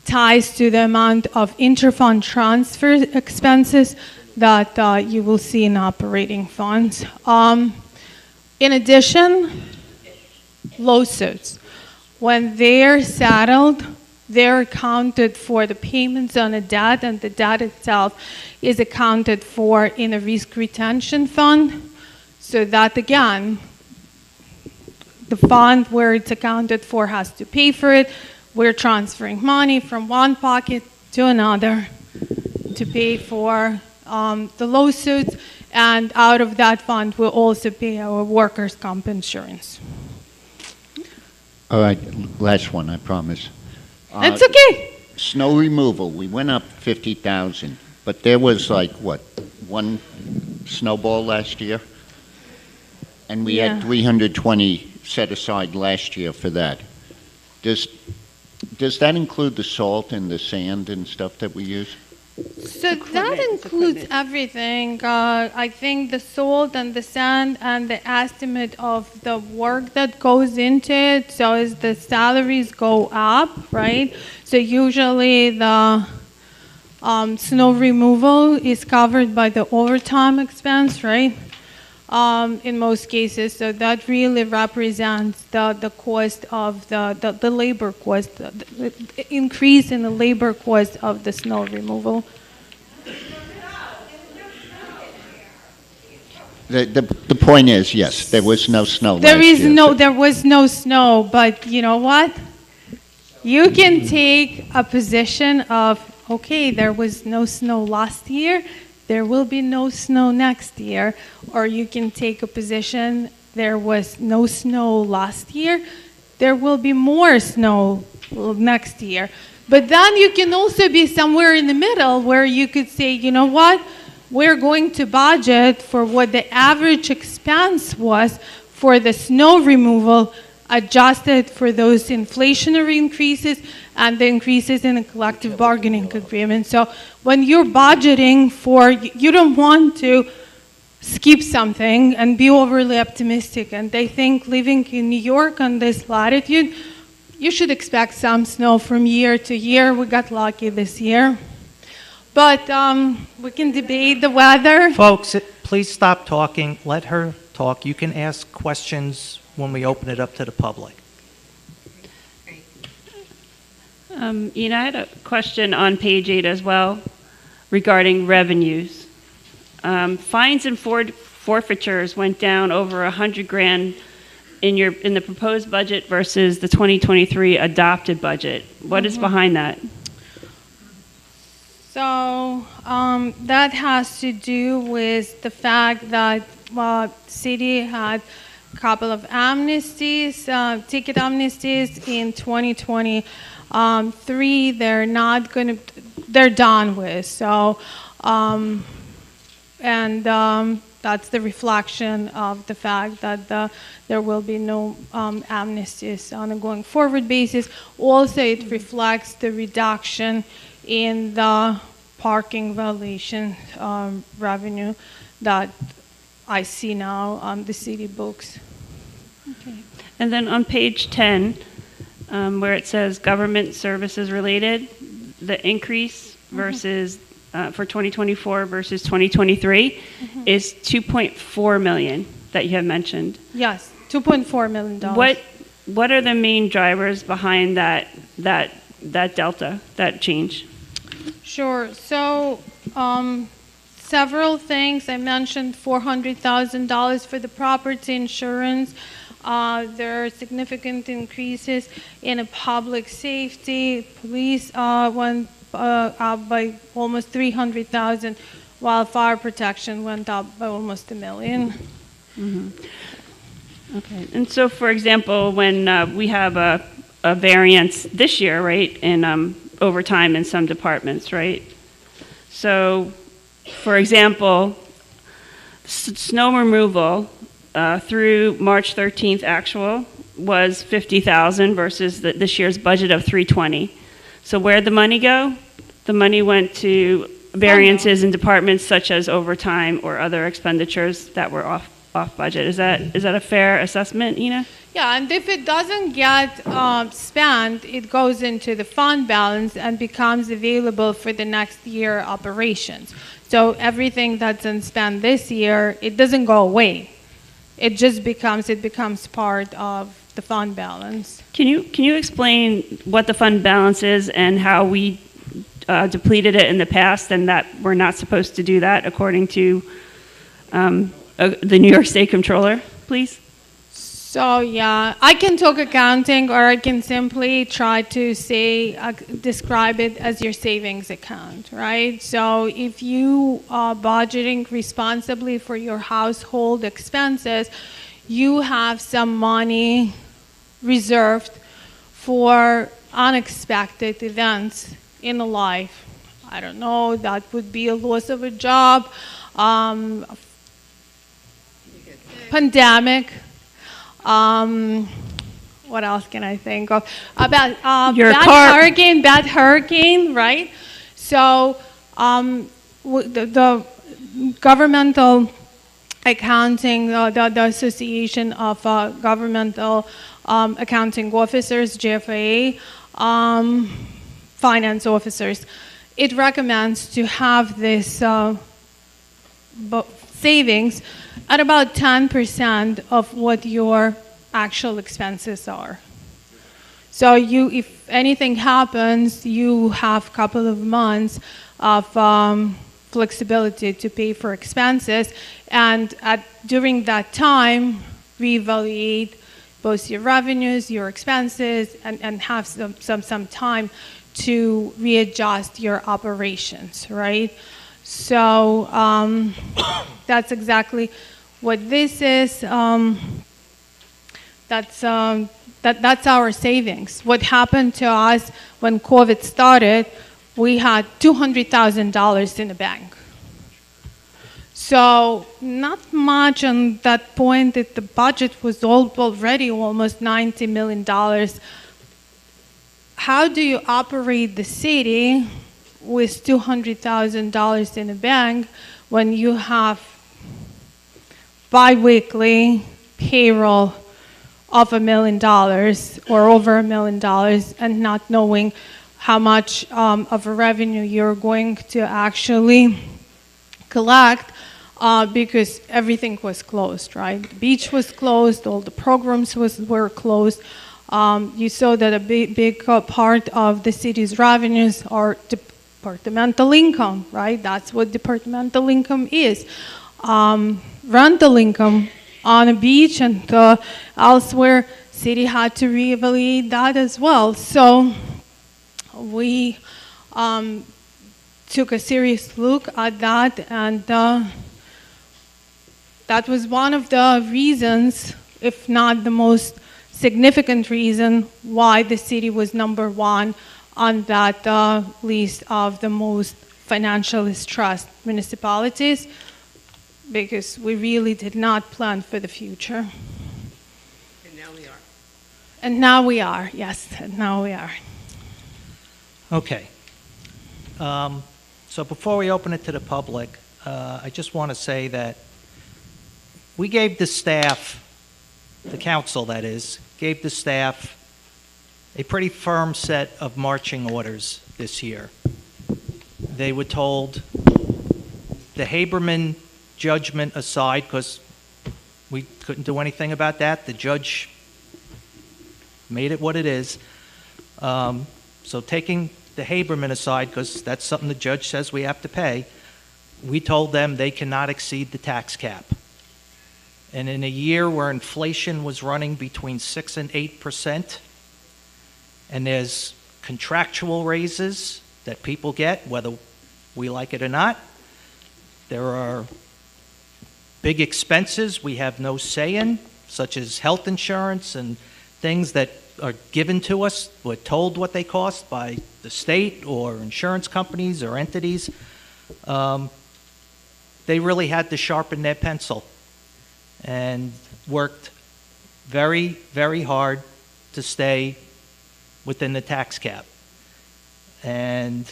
ties to the amount of interfund transfer expenses that you will see in operating funds. In addition, lawsuits. When they're settled, they're accounted for, the payments on a debt, and the debt itself is accounted for in a risk retention fund. so that again, the fund where it's accounted for has to pay for it. We're transferring money from one pocket to another to pay for the lawsuits, and out of that fund, we'll also pay our workers' comp insurance. All right, last one, I promise. It's okay. Snow removal, we went up 50,000, but there was like, what, one snowball last year? And we Yeah. had 320 set aside last year for that. Does that include the salt and the sand and stuff that we use? So that includes everything. I think the salt and the sand and the estimate of the work that goes into it. So as the salaries go up, right? So usually the snow removal is covered by the overtime expense, right? In most cases, so that really represents the cost of the labor cost, the increase in the labor cost of the snow removal. The point is, yes, there was no snow last year. There was no snow, but you know what? You can take a position of, okay, there was no snow last year, there will be no snow next year, or you can take a position, there was no snow last year, there will be more snow next year. But then you can also be somewhere in the middle where you could say, you know what, we're going to budget for what the average expense was for the snow removal, adjusted for those inflationary increases and the increases in the collective bargaining agreement. So when you're budgeting for, you don't want to skip something and be overly optimistic. And I think living in New York on this latitude, you should expect some snow from year to year. We got lucky this year. But we can debate the weather. Folks, please stop talking. Let her talk. You can ask questions when we open it up to the public. I had a question on page 8 as well regarding revenues. Fines and forfeitures went down over $100,000 in the proposed budget versus the 2023 adopted budget. What is behind that? So that has to do with the fact that city had a couple of amnesties, ticket amnesties in 2023. They're done with. So, that's the reflection of the fact that there will be no amnesties on a going forward basis. Also, it reflects the reduction in the parking violation revenue that I see now on the city books. Okay. And then on page 10, where it says government services related, the increase versus for 2024 versus 2023 is $2.4 million that you have mentioned. Yes, $2.4 million. What are the main drivers behind that delta, that change? Sure. So several things. I mentioned $400,000 for the property insurance. There are significant increases in public safety. Police went up by almost $300,000, while fire protection went up by almost $1 million. Okay. And so, for example, when we have a variance this year, right, in overtime in some departments, right? So, for example, snow removal through March 13th actual was $50,000 versus this year's budget of $320,000. So where'd the money go? The money went to variances in departments such as overtime or other expenditures that were off budget. Is that a fair assessment, Ina? Yeah, and if it doesn't get spent, it goes into the fund balance and becomes available for the next year operations. So everything that's unspent this year, it doesn't go away. It just becomes part of the fund balance. Can you explain what the fund balance is and how we depleted it in the past, and that we're not supposed to do that according to the New York State Comptroller, please? So, yeah, I can talk accounting, or I can simply try to say, describe it as your savings account, right? So if you are budgeting responsibly for your household expenses, you have some money reserved for unexpected events in life. I don't know, that would be a loss of a job, pandemic. What else can I think of? About Your car. bad hurricane, right? So the governmental accounting, the Association of Governmental Accounting Officers, GFA, finance officers, it recommends to have this savings at about 10% of what your actual expenses are. So if anything happens, you have a couple of months of flexibility to pay for expenses, and during that time, reevaluate both your revenues, your expenses, and have some time to readjust your operations, right? So that's exactly what this is. That's our savings. What happened to us when COVID started, we had $200,000 in the bank. So not much on that point. That the budget was already almost $90 million. How do you operate the city with $200,000 in the bank when you have biweekly payroll of $1 million or over $1 million, and not knowing how much of a revenue you're going to actually collect because everything was closed, right? The beach was closed, all the programs were closed. You saw that a big part of the city's revenues are departmental income, right? That's what departmental income is. Rental income on a beach and elsewhere, city had to reevaluate that as well. So we took a serious look at that, and that was one of the reasons, if not the most significant reason, why the city was number one on that list of the most financially stressed municipalities, because we really did not plan for the future. And now we are. And now we are, yes, and now we are. Okay. So before we open it to the public, I just want to say that we gave the staff, the council that is, gave the staff a pretty firm set of marching orders this year. They were told, the Haberman judgment aside, because we couldn't do anything about that, the judge made it what it is. So taking the Haberman aside, because that's something the judge says we have to pay, we told them they cannot exceed the tax cap. And in a year where inflation was running between 6% and 8%, and there's contractual raises that people get, whether we like it or not, there are big expenses we have no say in, such as health insurance and things that are given to us. We're told what they cost by the state or insurance companies or entities. They really had to sharpen their pencil and worked very, very hard to stay within the tax cap. And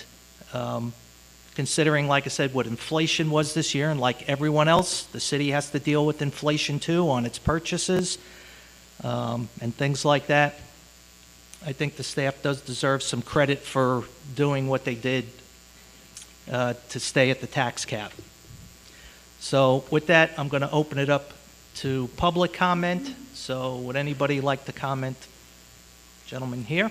considering, like I said, what inflation was this year, and like everyone else, the city has to deal with inflation too on its purchases and things like that. I think the staff does deserve some credit for doing what they did to stay at the tax cap. So with that, I'm going to open it up to public comment. So would anybody like to comment? Gentleman here.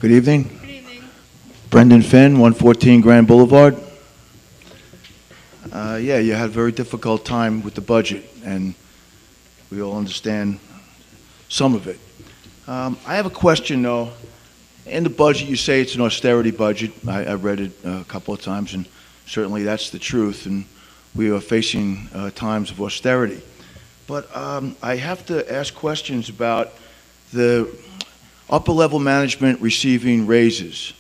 Good evening. Good evening. Brendan Finn, 114 Grand Boulevard. Yeah, you had a very difficult time with the budget, and we all understand some of it. I have a question, though. In the budget, you say it's an austerity budget. I read it a couple of times, and certainly that's the truth, and we are facing times of austerity. But I have to ask questions about the upper-level management receiving raises,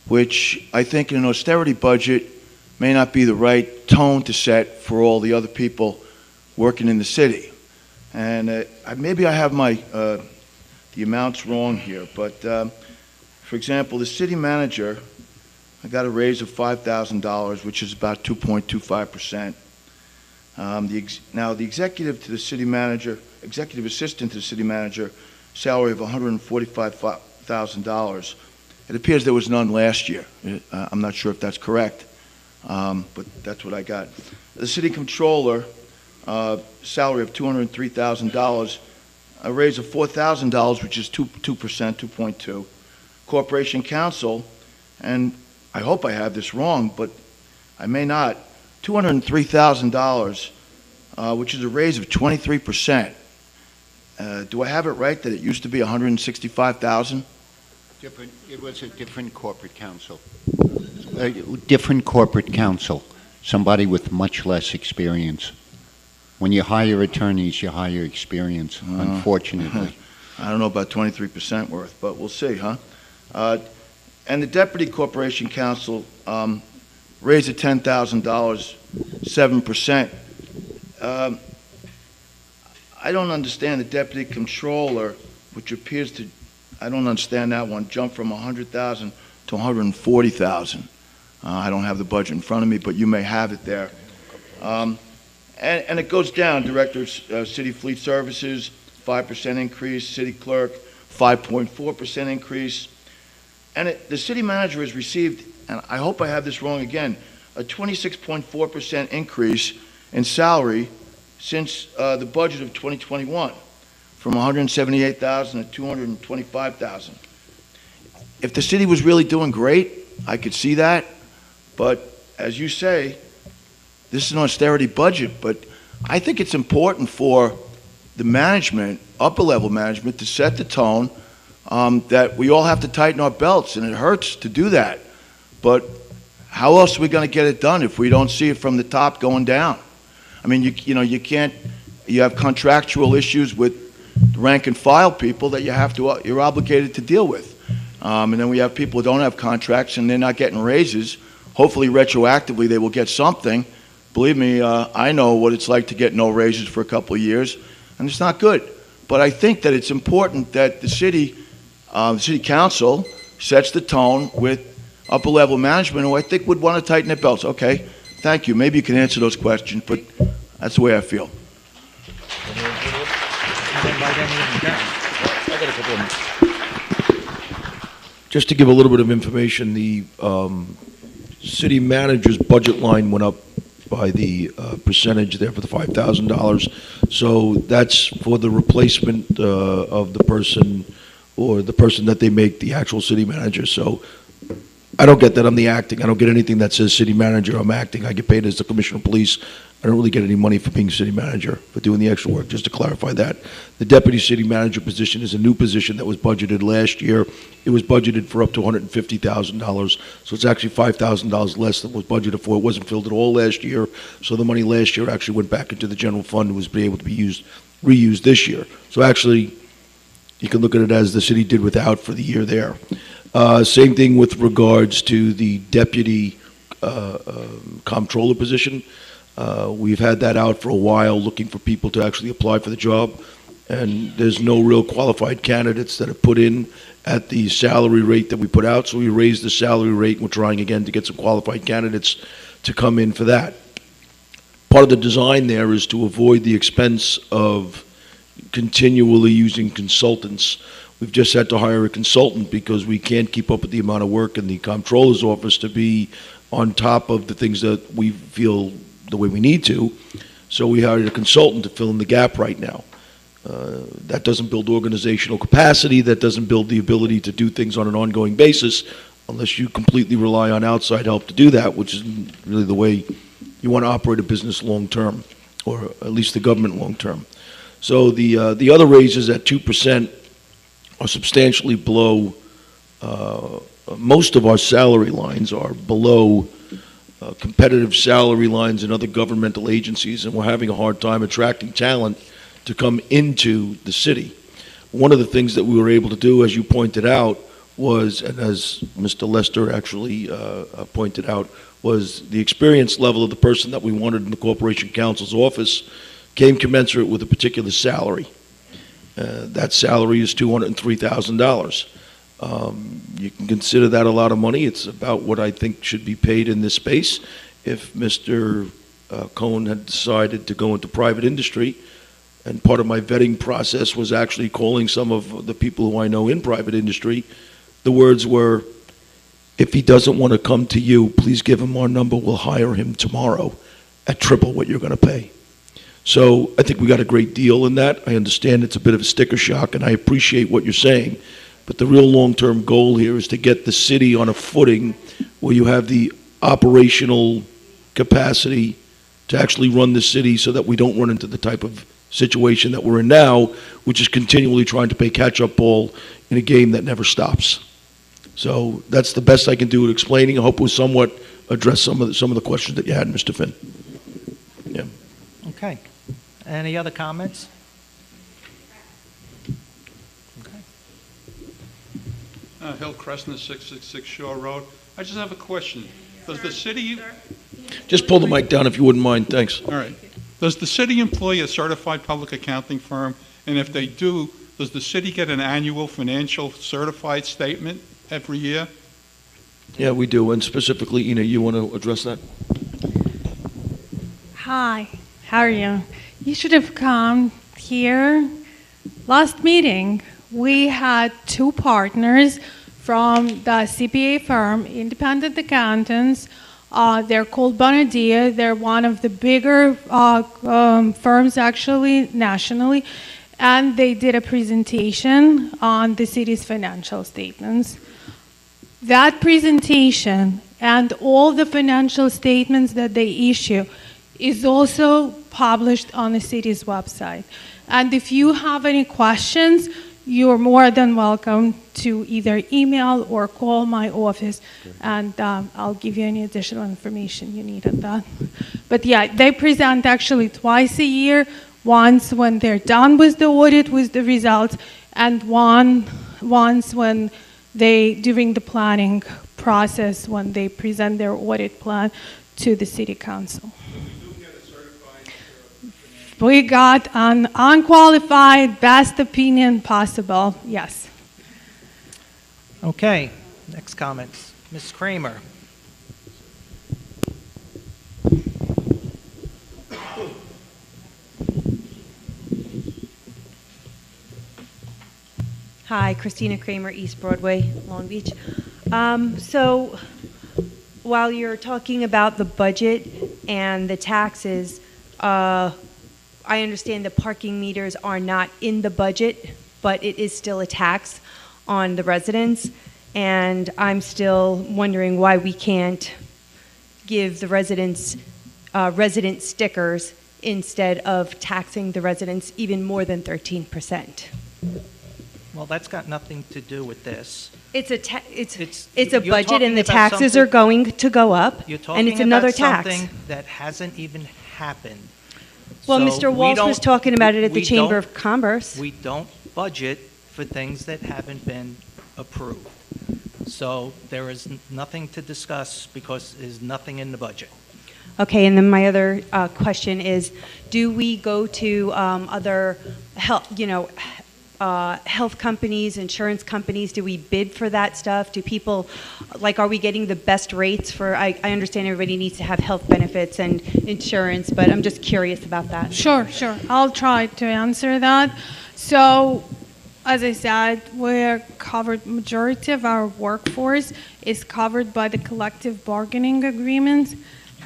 which I think in an austerity budget may not be the right tone to set for all the other people working in the city. And maybe I have the amounts wrong here, but for example, the city manager, I got a raise of $5,000, which is about 2.25%. Now, the executive to the city manager, executive assistant to the city manager, salary of $145,000. It appears there was none last year. I'm not sure if that's correct, but that's what I got. The city controller, salary of $203,000, a raise of $4,000, which is 2%, 2.2. Corporation counsel, and I hope I have this wrong, but I may not, $203,000, which is a raise of 23%. Do I have it right that it used to be $165,000? It was a different corporate counsel. Different corporate counsel, somebody with much less experience. When you hire attorneys, you hire experience, unfortunately. I don't know about 23% worth, but we'll see, huh? And the deputy corporation counsel raised at $10,000, 7%. I don't understand the deputy controller, which appears to, I don't understand that one, jump from $100,000 to $140,000. I don't have the budget in front of me, but you may have it there. And it goes down, directors, city fleet services, 5% increase, city clerk, 5.4% increase. And the city manager has received, and I hope I have this wrong again, a 26.4% increase in salary since the budget of 2021, from $178,000 to $225,000. If the city was really doing great, I could see that. But as you say, this is an austerity budget, but I think it's important for the management, upper-level management, to set the tone that we all have to tighten our belts, and it hurts to do that. But how else are we going to get it done if we don't see it from the top going down? I mean, you can't. You have contractual issues with rank and file people that you're obligated to deal with, and then we have people who don't have contracts and they're not getting raises. Hopefully, retroactively, they will get something. Believe me, I know what it's like to get no raises for a couple of years, and it's not good. But I think that it's important that the city council sets the tone with upper-level management, who I think would want to tighten their belts. Okay, thank you. Maybe you can answer those questions, but that's the way I feel. Just to give a little bit of information, the city manager's budget line went up by the percentage there for the $5,000. So that's for the replacement of the person, or the person that they make the actual city manager. So I don't get that. I'm the acting. I don't get anything that says city manager. I'm acting. I get paid as the commissioner of police. I don't really get any money for being city manager, for doing the extra work, just to clarify that. The deputy city manager position is a new position that was budgeted last year. It was budgeted for up to $150,000, so it's actually $5,000 less than was budgeted for. It wasn't filled at all last year, so the money last year actually went back into the general fund and was able to be reused this year. So actually, you can look at it as the city did without for the year there. Same thing with regards to the deputy comptroller position. We've had that out for a while, looking for people to actually apply for the job, and there's no real qualified candidates that are put in at the salary rate that we put out, so we raised the salary rate, and we're trying again to get some qualified candidates to come in for that. Part of the design there is to avoid the expense of continually using consultants. We've just had to hire a consultant because we can't keep up with the amount of work in the comptroller's office to be on top of the things that we feel the way we need to. So we hired a consultant to fill in the gap right now. That doesn't build organizational capacity, that doesn't build the ability to do things on an ongoing basis unless you completely rely on outside help to do that, which is really the way you want to operate a business long-term, or at least the government long-term. So the other raises at 2% are substantially below, most of our salary lines are below competitive salary lines in other governmental agencies, and we're having a hard time attracting talent to come into the city. One of the things that we were able to do, as you pointed out, was, and as Mr. Lester actually pointed out, was the experience level of the person that we wanted in the Corporation Counsel's office came commensurate with a particular salary. That salary is $203,000. You can consider that a lot of money. It's about what I think should be paid in this space. If Mr. Cohen had decided to go into private industry, and part of my vetting process was actually calling some of the people who I know in private industry, the words were, if he doesn't want to come to you, please give him our number, we'll hire him tomorrow at triple what you're going to pay. So I think we got a great deal in that. I understand it's a bit of a sticker shock, and I appreciate what you're saying. But the real long-term goal here is to get the city on a footing where you have the operational capacity to actually run the city so that we don't run into the type of situation that we're in now, which is continually trying to play catch-up ball in a game that never stops. So that's the best I can do at explaining. I hope it was somewhat address some of the questions that you had, Mr. Finn. Yeah. Okay. Any other comments? Hill Crescent, 666 Shore Road. I just have a question. Does the city... Just pull the mic down if you wouldn't mind. Thanks. All right. Does the city employ a certified public accounting firm? And if they do, does the city get an annual financial certified statement every year? Yeah, we do. And specifically, Ina, you want to address that? Hi, how are you? You should have come here last meeting. We had two partners from the CPA firm, independent accountants. They're called Bonadia. They're one of the bigger firms, actually, nationally. And they did a presentation on the city's financial statements. That presentation and all the financial statements that they issue is also published on the city's website. And if you have any questions, you're more than welcome to either email or call my office, and I'll give you any additional information you need on that. But yeah, they present actually twice a year, once when they're done with the audit with the results, and once when during the planning process, when they present their audit plan to the city council. We got an unqualified, best opinion possible, yes. Okay, next comments. Ms. Kramer. Hi, Christina Kramer, East Broadway, Long Beach. So while you're talking about the budget and the taxes, I understand the parking meters are not in the budget, but it is still a tax on the residents. And I'm still wondering why we can't give the residents resident stickers instead of taxing the residents even more than 13%. Well, that's got nothing to do with this. It's a budget, and the taxes are going to go up, and it's another tax. Something that hasn't even happened. Well, So Mr. Walsh was talking about it at the we Chamber don't- of Commerce. We don't budget for things that haven't been approved. So there is nothing to discuss because there's nothing in the budget. Okay, and then my other question is, do we go to other health companies, insurance companies? Do we bid for that stuff? Do people, are we getting the best rates for, I understand everybody needs to have health benefits and insurance, but I'm just curious about that. Sure. I'll try to answer that. So, as I said, we're covered, majority of our workforce is covered by the collective bargaining agreements.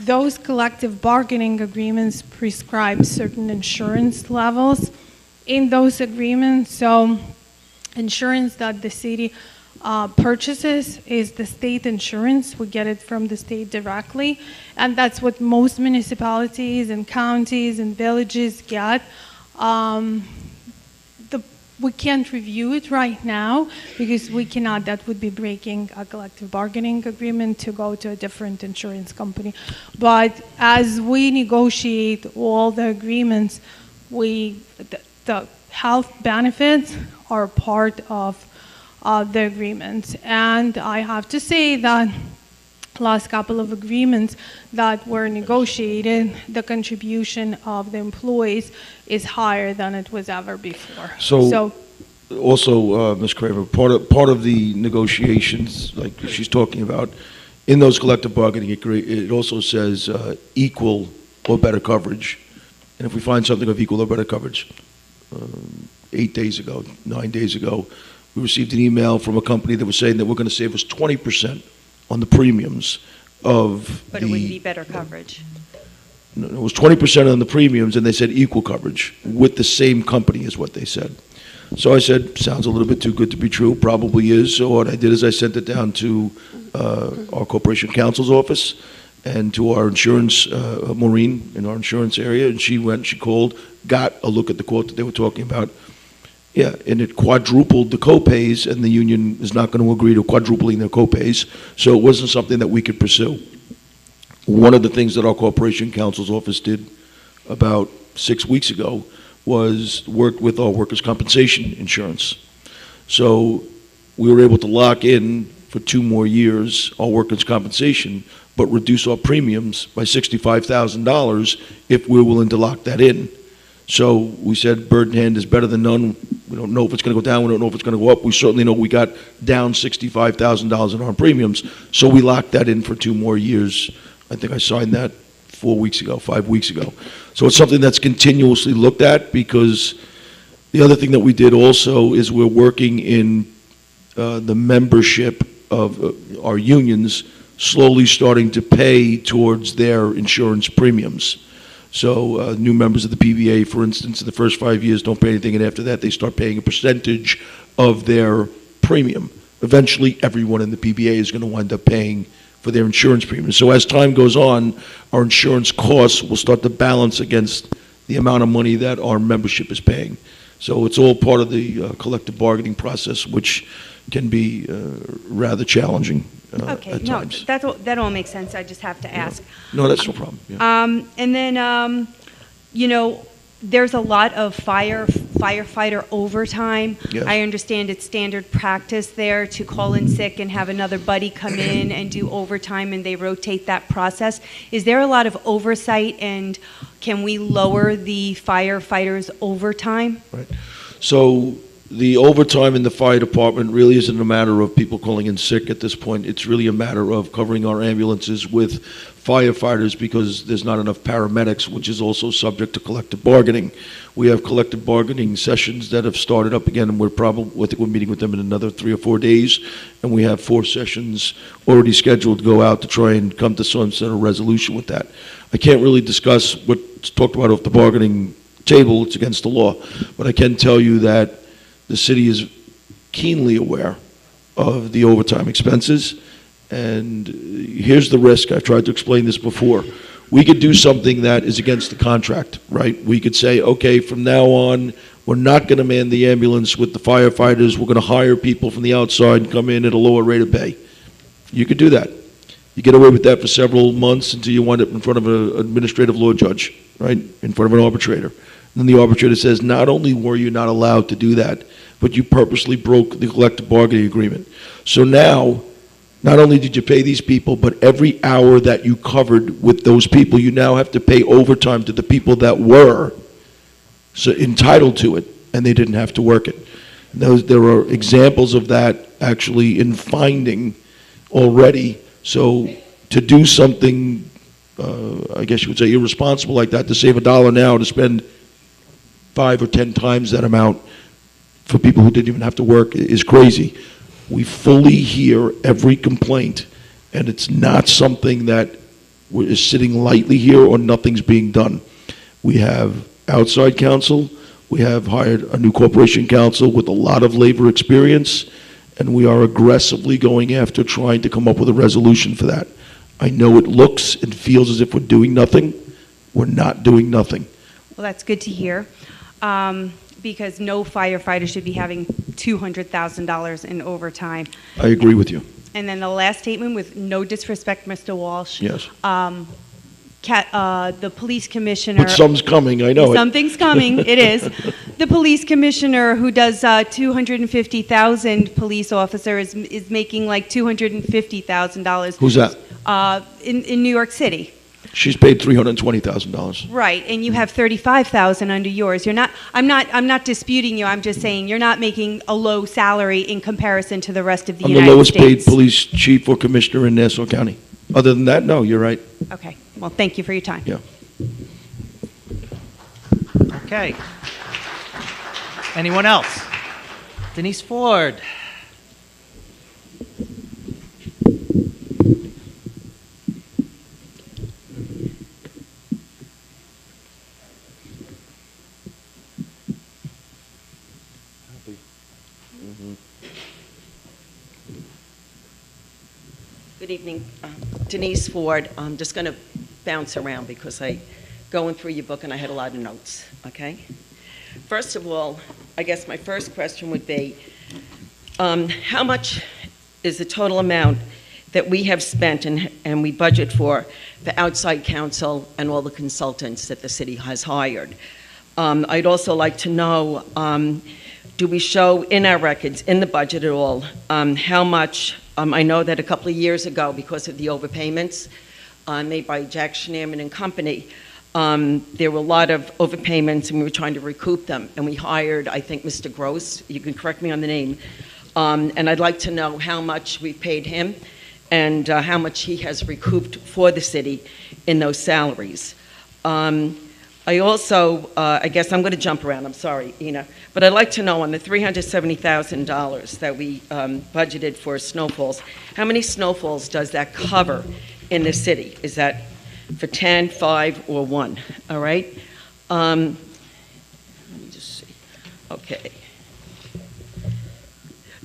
Those collective bargaining agreements prescribe certain insurance levels in those agreements. So insurance that the city purchases is the state insurance. We get it from the state directly, and that's what most municipalities and counties and villages get. We can't review it right now because we cannot. That would be breaking a collective bargaining agreement to go to a different insurance company. But as we negotiate all the agreements, the health benefits are part of the agreements. And I have to say that last couple of agreements that were negotiated, the contribution of the employees is higher than it was ever before. So also, Ms. Kramer, part of the negotiations, like she's talking about, in those collective bargaining agreements, it also says equal or better coverage. And if we find something of equal or better coverage, 9 days ago, we received an email from a company that was saying that we're going to save us 20% on the premiums of But it wouldn't be better coverage. No, it was 20% on the premiums, and they said equal coverage with the same company is what they said. So I said, sounds a little bit too good to be true, probably is. So what I did is I sent it down to our corporation counsel's office and to our insurance, Maureen in our insurance area, and she called, got a look at the quote that they were talking about. Yeah, and it quadrupled the copays, and the union is not going to agree to quadrupling their copays, so it wasn't something that we could pursue. One of the things that our corporation counsel's office did about 6 weeks ago was work with our workers' compensation insurance. So we were able to lock in for 2 more years our workers' compensation, but reduce our premiums by $65,000 if we're willing to lock that in. So we said bird in hand is better than none. We don't know if it's going to go down. We don't know if it's going to go up. We certainly know we got down $65,000 in our premiums. So we locked that in for 2 more years. I think I signed that 5 weeks ago. So it's something that's continuously looked at, because the other thing that we did also is we're working in the membership of our unions slowly starting to pay towards their insurance premiums. So new members of the PBA, for instance, in the first 5 years don't pay anything, and after that they start paying a percentage of their premium. Eventually, everyone in the PBA is going to wind up paying for their insurance premium. So as time goes on, our insurance costs will start to balance against the amount of money that our membership is paying. So it's all part of the collective bargaining process, which can be rather challenging at times. That all makes sense. I just have to ask. No, that's no problem. Yeah. And then, there's a lot of firefighter overtime. Yes. I understand it's standard practice there to call in sick and have another buddy come in and do overtime, and they rotate that process. Is there a lot of oversight, and can we lower the firefighters' overtime? Right. So the overtime in the fire department really isn't a matter of people calling in sick at this point. It's really a matter of covering our ambulances with firefighters, because there's not enough paramedics, which is also subject to collective bargaining. We have collective bargaining sessions that have started up again, and I think we're meeting with them in another 3 or 4 days, and we have 4 sessions already scheduled to go out to try and come to some sort of resolution with that. I can't really discuss what's talked about off the bargaining table. It's against the law, but I can tell you that the city is keenly aware of the overtime expenses, and here's the risk. I've tried to explain this before. We could do something that is against the contract, right? We could say, okay, from now on, we're not going to man the ambulance with the firefighters. We're going to hire people from the outside and come in at a lower rate of pay. You could do that. You get away with that for several months until you wind up in front of an administrative law judge, right, in front of an arbitrator. And then the arbitrator says, not only were you not allowed to do that, but you purposely broke the collective bargaining agreement. So now, not only did you pay these people, but every hour that you covered with those people, you now have to pay overtime to the people that were entitled to it, and they didn't have to work it. There are examples of that actually in finding already. So to do something, I guess you would say irresponsible like that, to save $1 now to spend 5 or 10 times that amount for people who didn't even have to work is crazy. We fully hear every complaint, and it's not something that is sitting lightly here or nothing's being done. We have outside counsel, We have hired a new corporation counsel with a lot of labor experience, and we are aggressively going after trying to come up with a resolution for that. I know it looks and feels as if we're doing nothing. We're not doing nothing. Well, that's good to hear, because no firefighter should be having $200,000 in overtime. I agree with you. And then the last statement, with no disrespect, Mr. Walsh. Yes. The police commissioner. But some's coming, I know it. Something's coming, it is. The police commissioner who does 250,000 police officer is making like $250,000. Who's that? In New York City. She's paid $320,000. Right, and you have 35,000 under yours. I'm not disputing you. I'm just saying you're not making a low salary in comparison to the rest of the I'm United the lowest States. paid police chief or commissioner in Nassau County. Other than that, no, you're right. Okay. Well, thank you for your time. Yeah. Okay. Anyone else? Denise Ford. Good evening. Denise Ford. I'm just going to bounce around because going through your book and I had a lot of notes, okay? First of all, I guess my first question would be, how much is the total amount that we have spent and we budget for outside counsel and all the consultants that the city has hired? I'd also like to know, do we show in our records, in the budget at all, how much, I know that a couple of years ago, because of the overpayments made by Jack Schneerman and Company, there were a lot of overpayments and we were trying to recoup them. And we hired, I think, Mr. Gross, you can correct me on the name, and I'd like to know how much we paid him and how much he has recouped for the city in those salaries. I also, I guess I'm going to jump around, I'm sorry, Ina, but I'd like to know on the $370,000 that we budgeted for snowfalls, how many snowfalls does that cover in the city? Is that for 10, 5, or 1? All right? Let me just see. Okay.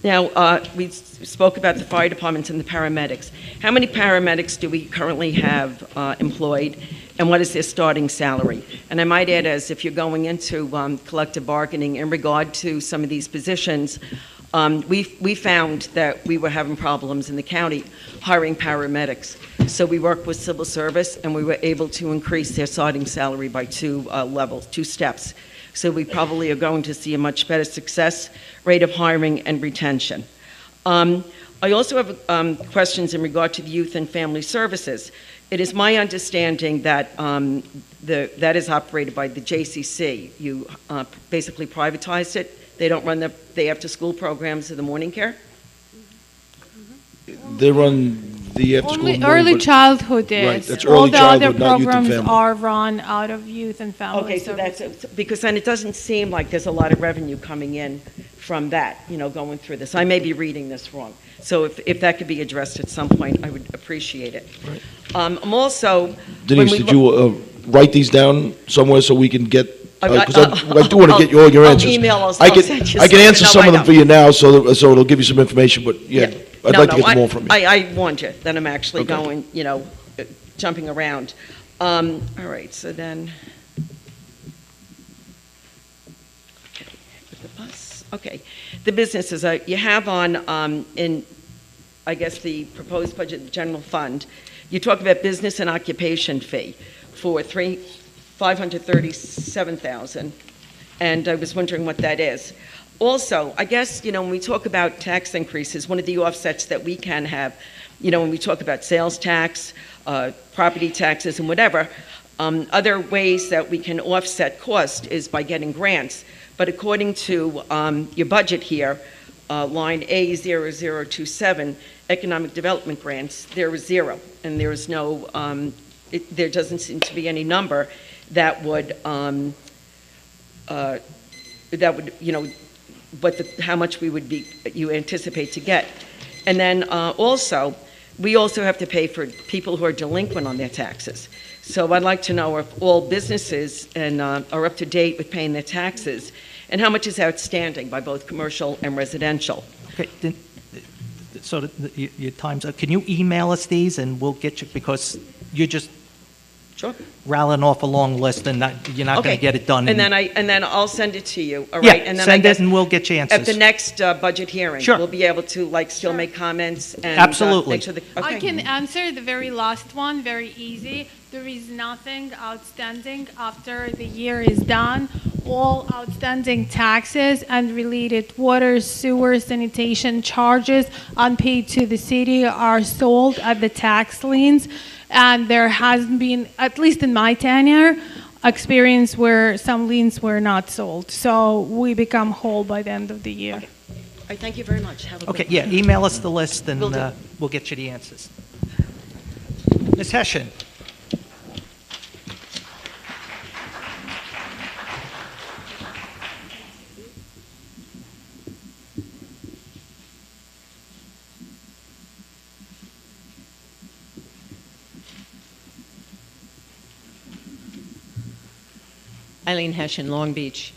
Now, we spoke about the fire departments and the paramedics. How many paramedics do we currently have employed, and what is their starting salary? And I might add, as if you're going into collective bargaining in regard to some of these positions, we found that we were having problems in the county hiring paramedics. So we worked with civil service, and we were able to increase their starting salary by 2 levels, 2 steps. So we probably are going to see a much better success rate of hiring and retention. I also have questions in regard to the youth and family services. It is my understanding that that is operated by the JCC. You basically privatized it. They don't run the after-school programs or the morning care? They run the after-school Only morning, early but- childhood is. Right, that's All early the childhood, other not youth and programs family. are run out of youth and family Okay, so services. that's, because then it doesn't seem like there's a lot of revenue coming in from that, going through this. I may be reading this wrong. So if that could be addressed at some point, I would appreciate it. I'm also. Denise, when we did you write these down somewhere so we can get, because I I'll- do want to get you all your I'll answers. email us. I I'll can, send you I can some. answer No, some I of them know. for you now, so it'll give you some information, but yeah, I'd like to get them all from you. I warned you that I'm actually Okay. going, jumping around. All right, so then. Okay, with the bus. Okay, the businesses you have on in, I guess the proposed budget, of the general fund. You talk about business and occupation fee for $537,000, and I was wondering what that is. Also, I guess, when we talk about tax increases, one of the offsets that we can have, when we talk about sales tax, property taxes, and whatever, other ways that we can offset cost is by getting grants. But according to your budget here, line A0027, economic development grants, there is 0, and there is no, there doesn't seem to be any number that would, how much we would be, you anticipate to get. And then also, we also have to pay for people who are delinquent on their taxes. So I'd like to know if all businesses are up to date with paying their taxes, and how much is outstanding by both commercial and residential. Okay, so your time's up. Can you email us these and we'll get you, because you're just Sure. rattling off a long list and you're not going to get it done. And then I'll send it to you. All Yeah, right. And then send it and we'll get you answers. At the next budget hearing, Sure. we'll be able to still make comments and Absolutely. make sure that, I okay. can answer the very last one, very easy. There is nothing outstanding after the year is done. All outstanding taxes and related water, sewer, sanitation charges unpaid to the city are sold at the tax liens. And there has been, at least in my tenure, experience where some liens were not sold. So we become whole by the end of the year. Okay. All right, thank you very much. Have a Okay, good yeah, email us the list and Will do. we'll get you the answers. Ms. Hessian. Eileen Hessian, Long Beach.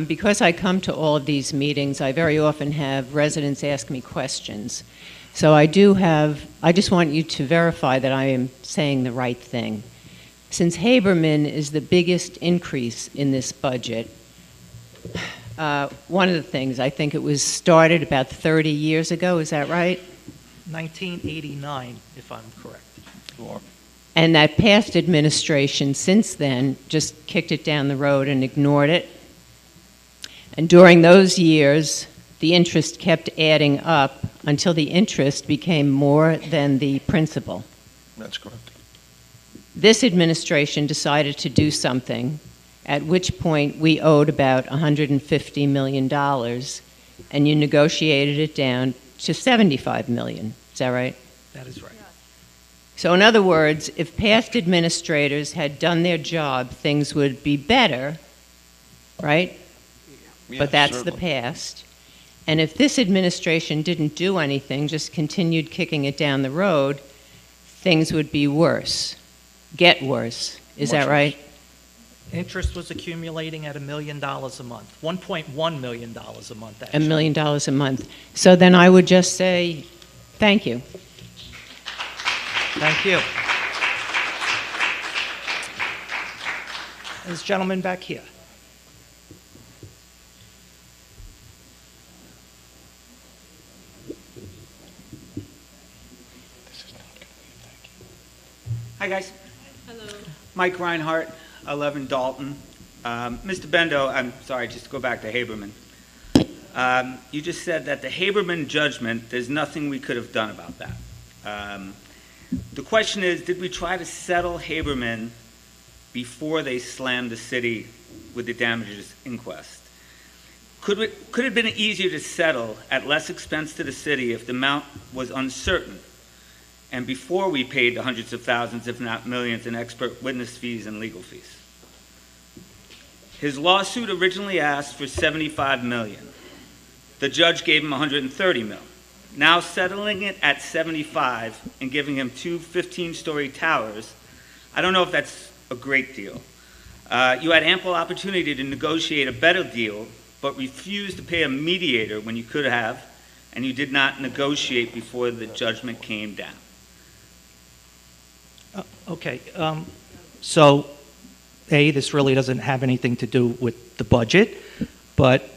Because I come to all of these meetings, I very often have residents ask me questions. So I just want you to verify that I am saying the right thing. Since Haberman is the biggest increase in this budget, one of the things, I think it was started about 30 years ago, is that right? 1989, if I'm correct. And that past administration since then just kicked it down the road and ignored it. And during those years, the interest kept adding up until the interest became more than the principal. That's correct. This administration decided to do something, at which point we owed about $150 million, and you negotiated it down to $75 million. Is that right? That is right. So in other words, if past administrators had done their job, things would be better, right? Yeah, but that's certainly. the past. And if this administration didn't do anything, just continued kicking it down the road, things would be worse, get worse. Is that right? Interest was accumulating at $1 million a month, $1.1 million a month, actually. $1 million a month. So then I would just say, thank you. Thank you. This gentleman back here. Hi, guys. Hello. Mike Reinhardt, 11 Dalton. Mr. Bendo, I'm sorry, just to go back to Haberman. You just said that the Haberman judgment, there's nothing we could have done about that. The question is, did we try to settle Haberman before they slammed the city with the damages inquest? Could it have been easier to settle at less expense to the city if the amount was uncertain and before we paid the hundreds of thousands, if not millions, in expert witness fees and legal fees? His lawsuit originally asked for $75 million. The judge gave him $130 million. Now settling it at 75 and giving him two 15-story towers, I don't know if that's a great deal. You had ample opportunity to negotiate a better deal, but refused to pay a mediator when you could have, and you did not negotiate before the judgment came down. Okay, so A, this really doesn't have anything to do with the budget, but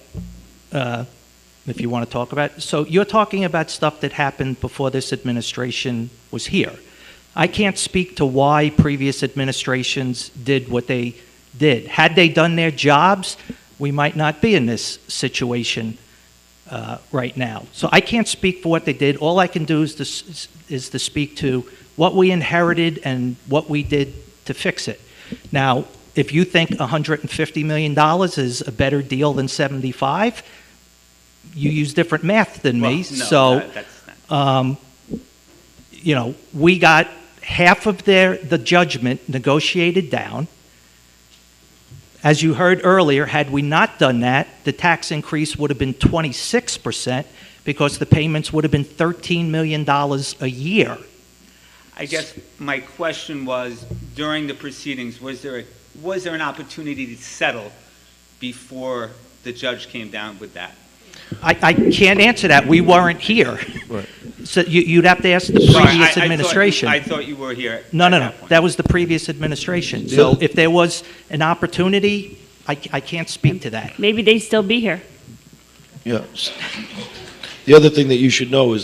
if you want to talk about it. So you're talking about stuff that happened before this administration was here. I can't speak to why previous administrations did what they did. Had they done their jobs, we might not be in this situation right now. So I can't speak for what they did. All I can do is to speak to what we inherited and what we did to fix it. Now, if you think $150 million is a better deal than 75, you use different math than me. Well, no, so, you know, we got half of the judgment negotiated down. As you heard earlier, had we not done that, the tax increase would have been 26% because the payments would have been $13 million a year. I guess my question was, during the proceedings, was there an opportunity to settle before the judge came down with that? I can't answer that. We weren't here. Right. So you'd have to ask the Sorry, previous administration. I thought you were here. No, at no, that no. point. That was the previous administration. The So other- if there was an opportunity, I can't speak to that. Maybe they'd still be here. Yeah. The other thing that you should know is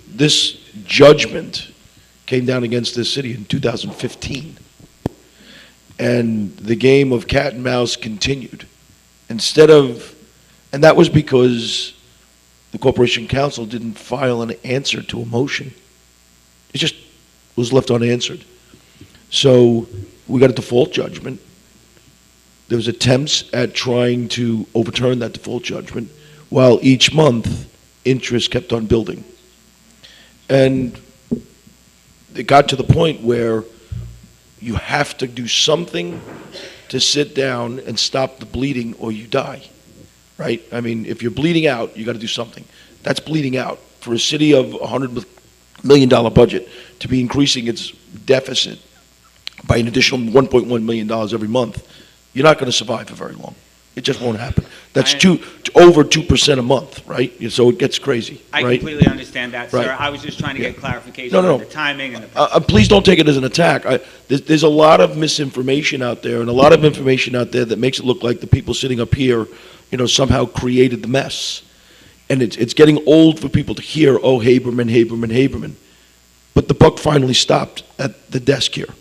this judgment came down against this city in 2015. And the game of cat and mouse continued. And that was because the Corporation Council didn't file an answer to a motion. It just was left unanswered. So we got a default judgment. There was attempts at trying to overturn that default judgment, while each month interest kept on building. And it got to the point where you have to do something to sit down and stop the bleeding or you die, right? I mean, if you're bleeding out, you got to do something. That's bleeding out. For a city of $100 million budget to be increasing its deficit by an additional $1.1 million every month, you're not going to survive for very long. It just won't happen. That's over 2% a month, right? So it gets crazy, I right? completely understand that, sir. Right. I was just trying to get Yeah. clarification No, no, on no. the timing and the... Please don't take it as an attack. There's a lot of misinformation out there, and a lot of information out there that makes it look like the people sitting up here, somehow created the mess. And it's getting old for people to hear, oh, Haberman, Haberman, Haberman. But the buck finally stopped at the desk here.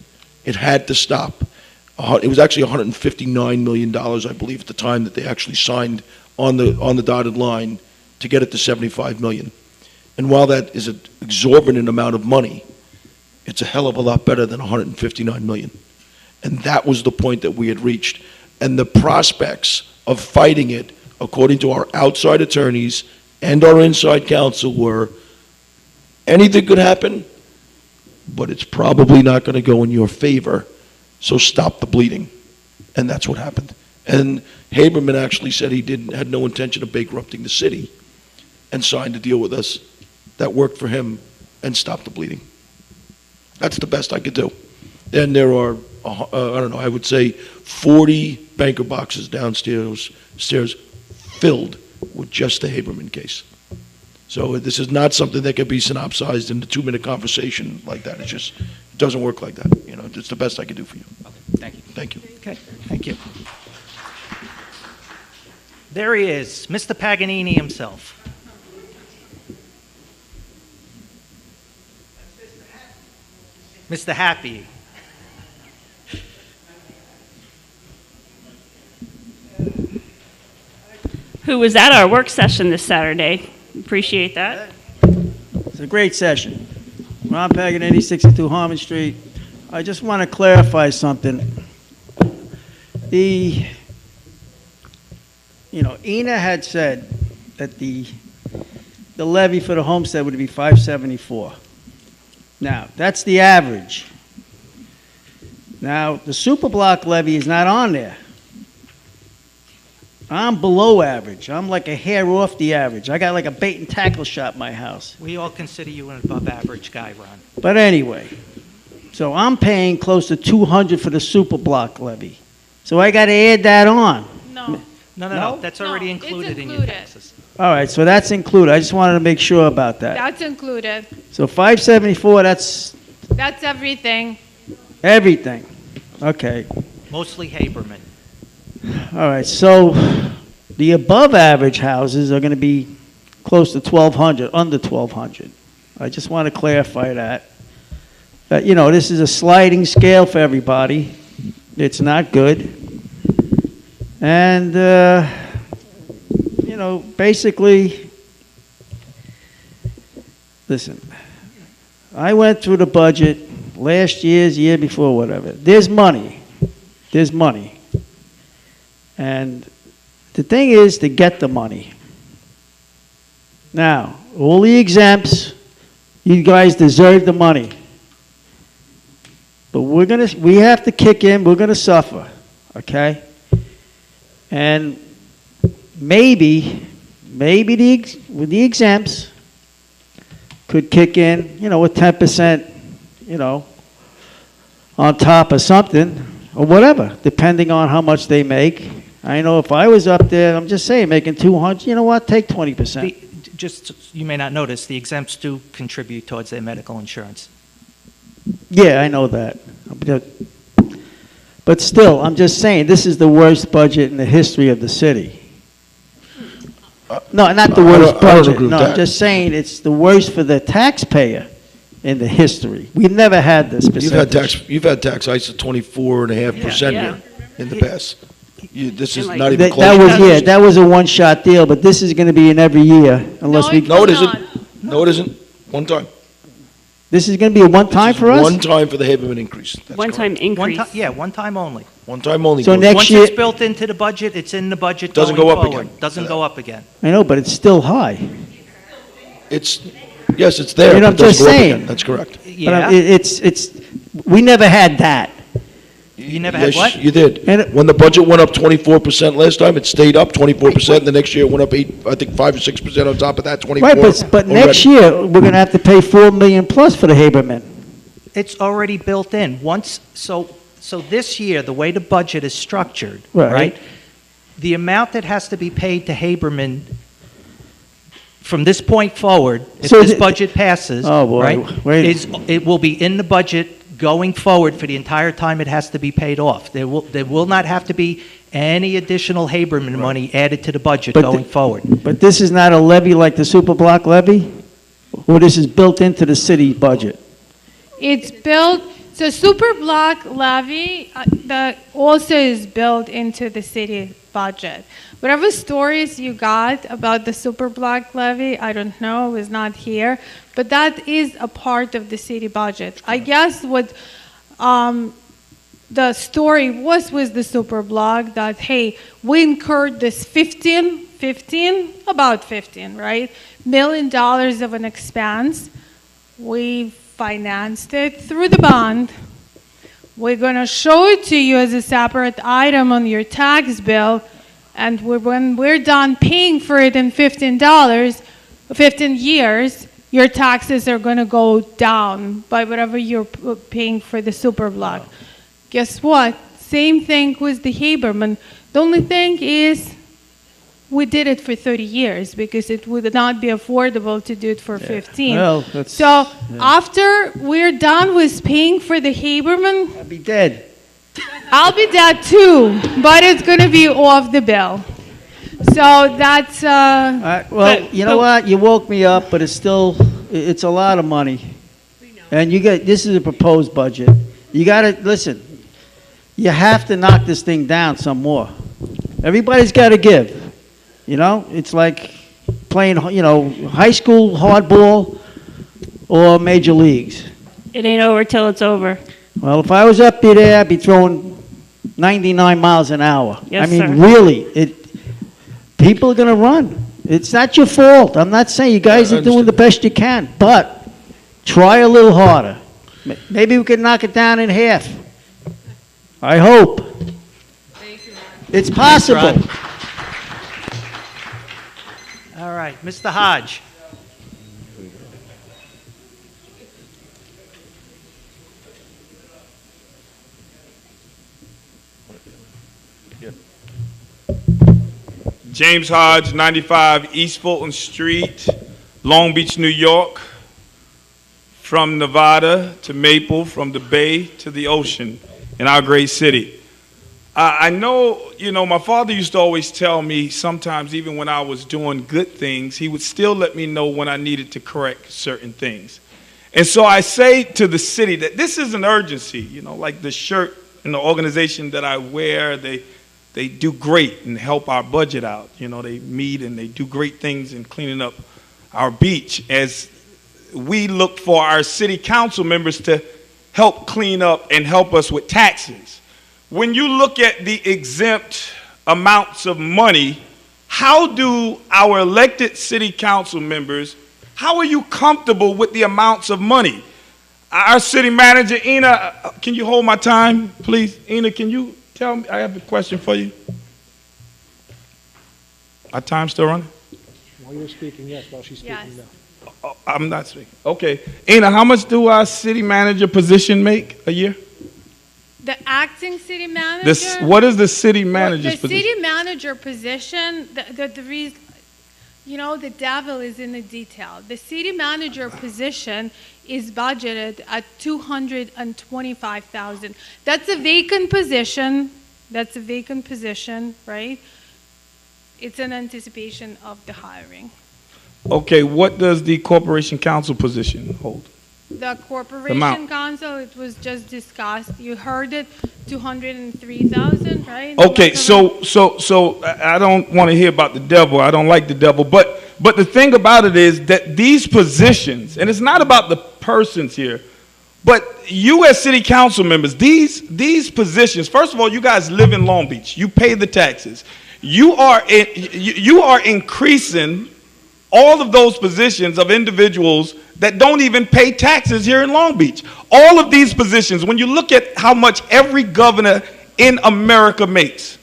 It had to stop. It was actually $159 million, I believe, at the time that they actually signed on the dotted line to get it to $75 million. And while that is an exorbitant amount of money, it's a hell of a lot better than $159 million. And that was the point that we had reached. And the prospects of fighting it, according to our outside attorneys and our inside counsel, were anything could happen, but it's probably not going to go in your favor. So stop the bleeding. And that's what happened. And Haberman actually said he had no intention of bankrupting the city and signed a deal with us that worked for him and stopped the bleeding. That's the best I could do. And there are, I don't know, I would say 40 banker boxes downstairs filled with just the Haberman case. So this is not something that can be synopsized in a 2-minute conversation like that. It doesn't work like that. It's the best I can do for you. Okay, thank you. Thank you. Okay, thank you. There he is, Mr. Paganini himself. Mr. Happy. Who was at our work session this Saturday. Appreciate that. It's a great session. Ron Paganini, 62 Harmon Street. I just want to clarify something. Ina had said that the levy for the homestead would be $574. Now, that's the average. Now, the super block levy is not on there. I'm below average. I'm like a hair off the average. I got like a bait and tackle shop in my house. We all consider you an above average guy, Ron. But anyway, so I'm paying close to $200 for the super block levy. So I got to add that on. No. No. That's already included in your taxes. All right, so that's included. I just wanted to make sure about that. That's included. So 574, that's That's everything. everything. Okay. Mostly Haberman. All right, so the above average houses are going to be close to 1,200, under 1,200. I just want to clarify that. This is a sliding scale for everybody. It's not good. And, basically, listen, I went through the budget last year's, year before, whatever. There's money. There's money. And the thing is to get the money. Now, all the exempts, you guys deserve the money. But we have to kick in, we're gonna suffer, okay? And maybe with the exempts could kick in, with 10%, on top of something, or whatever, depending on how much they make. I know if I was up there, I'm just saying, making 200, you know what, take 20%. Just, you may not notice, the exempts do contribute towards their medical insurance. Yeah, I know that. But still, I'm just saying, this is the worst budget in the history of the city. No, not the worst I don't budget. agree with No, that. I'm just saying it's the worst for the taxpayer in the history. We've never had this percentage. You've had tax hikes of 24.5% Yeah. here in the past. This is not even close. That was a one-shot deal, but this is going to be in every year unless we. No, it isn't. No, it isn't. One time. This is going to be a one-time for us? One time for the Haberman increase. That's One-time correct. increase. Yeah, one time only. One time only. So next Once year- it's built into the budget, it's in the budget Doesn't going go up forward. again. Doesn't go up again. I know, but it's still high. Yes, it's there. You know, but I'm it just doesn't go up saying. again. That's correct. But we never had that. You never had Yes, what? you did. When the budget went up 24% last time, it stayed up 24%. The next year it went up 5 or 6% on top of that, 24. Right, but next year, we're going to have to pay $4 million plus for the Haberman. It's already built in. So this year, the way the budget is structured, Right. right? The amount that has to be paid to Haberman from this point forward, if So this the- budget passes, Oh, boy. right, Wait. it will be in the budget going forward for the entire time it has to be paid off. There will not have to be any additional Haberman money added to the budget But going forward. But this is not a levy like the super block levy? Or this is built into the city budget? It's built, so super block levy, that also is built into the city budget. Whatever stories you got about the super block levy, I don't know, I was not here, but that is a part of the city budget. I guess what the story was with the super block that, hey, we incurred this about 15, right? $1 million of an expense. We financed it through the bond. We're going to show it to you as a separate item on your tax bill, and when we're done paying for it in 15 years, your taxes are going to go down by whatever you're paying for the super block. Guess what? Same thing with the Haberman. The only thing is we did it for 30 years because it would not be affordable to do it for 15. Well, that's- So after we're done with paying for the Haberman, I'll be dead. I'll be dead too, but it's going to be off the bill. So that's Well, you know what? You woke me up, but it's a lot of money. And this is a proposed budget. You got to, listen, you have to knock this thing down some more. Everybody's got to give. You know, it's like playing, high school hardball or major leagues. It ain't over till it's over. Well, if I was up there, I'd be throwing 99 miles an hour. Yes, I mean, sir. really, people are going to run. It's not your fault. I'm not saying you guys are doing the best you can, but try a little harder. Maybe we can knock it down in half. I hope. It's possible. All right, Mr. Hodge. James Hodge, 95 East Fulton Street, Long Beach, New York. From Nevada to Maple, from the bay to the ocean in our great city. I know, my father used to always tell me sometimes even when I was doing good things, he would still let me know when I needed to correct certain things. And so I say to the city that this is an urgency, like the shirt and the organization that I wear, they do great and help our budget out. They meet and they do great things in cleaning up our beach as we look for our city council members to help clean up and help us with taxes. When you look at the exempt amounts of money, how do our elected city council members, how are you comfortable with the amounts of money? Our city manager, Ina, can you hold my time, please? Ina, can you tell me, I have a question for you. Our time still running? While you're speaking, yes, while she's speaking, Yes. no. Oh, I'm not speaking. Okay. Ina, how much do our city manager position make a year? The acting city manager? What is the city manager's The position? city manager position, the reason, you know, the devil is in the detail. The city manager position is budgeted at $225,000. That's a vacant position. That's a vacant position, right? It's in anticipation of the hiring. Okay, what does the corporation council position hold? The corporation amount. council, it was just discussed. You heard it, 203,000, right? Okay, so I don't want to hear about the devil. I don't like the devil, but the thing about it is that these positions, and it's not about the persons here, but you as city council members, these positions. First of all, you guys live in Long Beach. You pay the taxes. You are increasing all of those positions of individuals that don't even pay taxes here in Long Beach. All of these positions, when you look at how much every governor in America makes,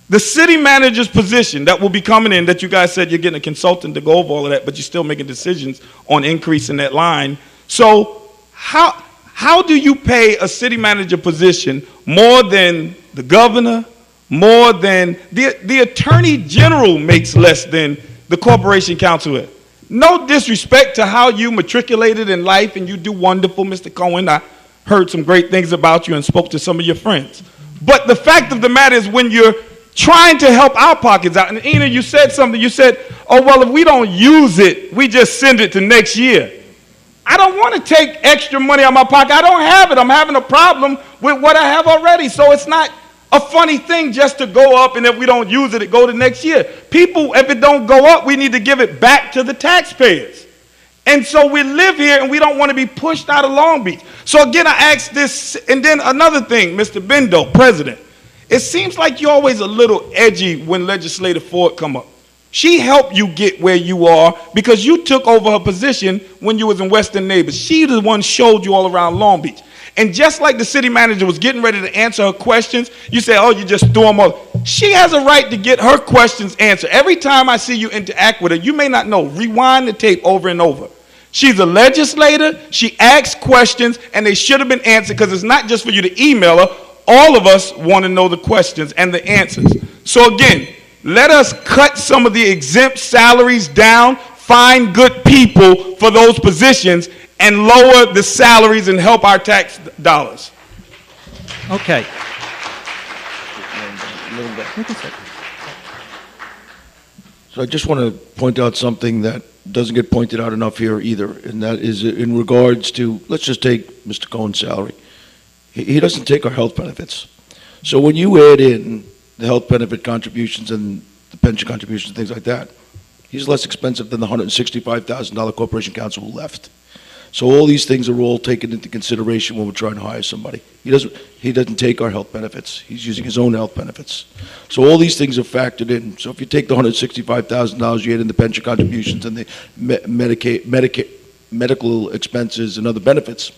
the city manager's position that will be coming in, that you guys said you're getting a consultant to go over all of that, but you're still making decisions on increasing that line. So how do you pay a city manager position more than the governor, more than the attorney general makes less than the corporation council? No disrespect to how you matriculated in life, and you do wonderful, Mr. Cohen. I heard some great things about you and spoke to some of your friends. But the fact of the matter is, when you're trying to help our pockets out, and Ina, you said something, you said, oh, well, if we don't use it, we just send it to next year. I don't want to take extra money out of my pocket. I don't have it. I'm having a problem with what I have already. So it's not a funny thing just to go up, and if we don't use it, it go to next year. People, if it don't go up, we need to give it back to the taxpayers. And so we live here, and we don't want to be pushed out of Long Beach. So again, I ask this, and then another thing, Mr. Bendo, President, it seems like you're always a little edgy when Legislator Ford come up. She helped you get where you are because you took over her position when you was in Western Neighbors. She the one showed you all around Long Beach. And just like the city manager was getting ready to answer her questions, you say, oh, you just threw them all. She has a right to get her questions answered. Every time I see you interact with her, you may not know, rewind the tape over and over. She's a legislator, she asks questions, and they should have been answered, because it's not just for you to email her. All of us want to know the questions and the answers. So again, let us cut some of the exempt salaries down, find good people for those positions, and lower the salaries and help our tax dollars. Okay. So I just want to point out something that doesn't get pointed out enough here either, and that is in regards to, let's just take Mr. Cohen's salary. He doesn't take our health benefits. So when you add in the health benefit contributions and the pension contributions and things like that, he's less expensive than the $165,000 corporation counsel who left. So all these things are all taken into consideration when we're trying to hire somebody. He doesn't take our health benefits. He's using his own health benefits. So all these things are factored in. So if you take the $165,000, you add in the pension contributions and the medical expenses and other benefits,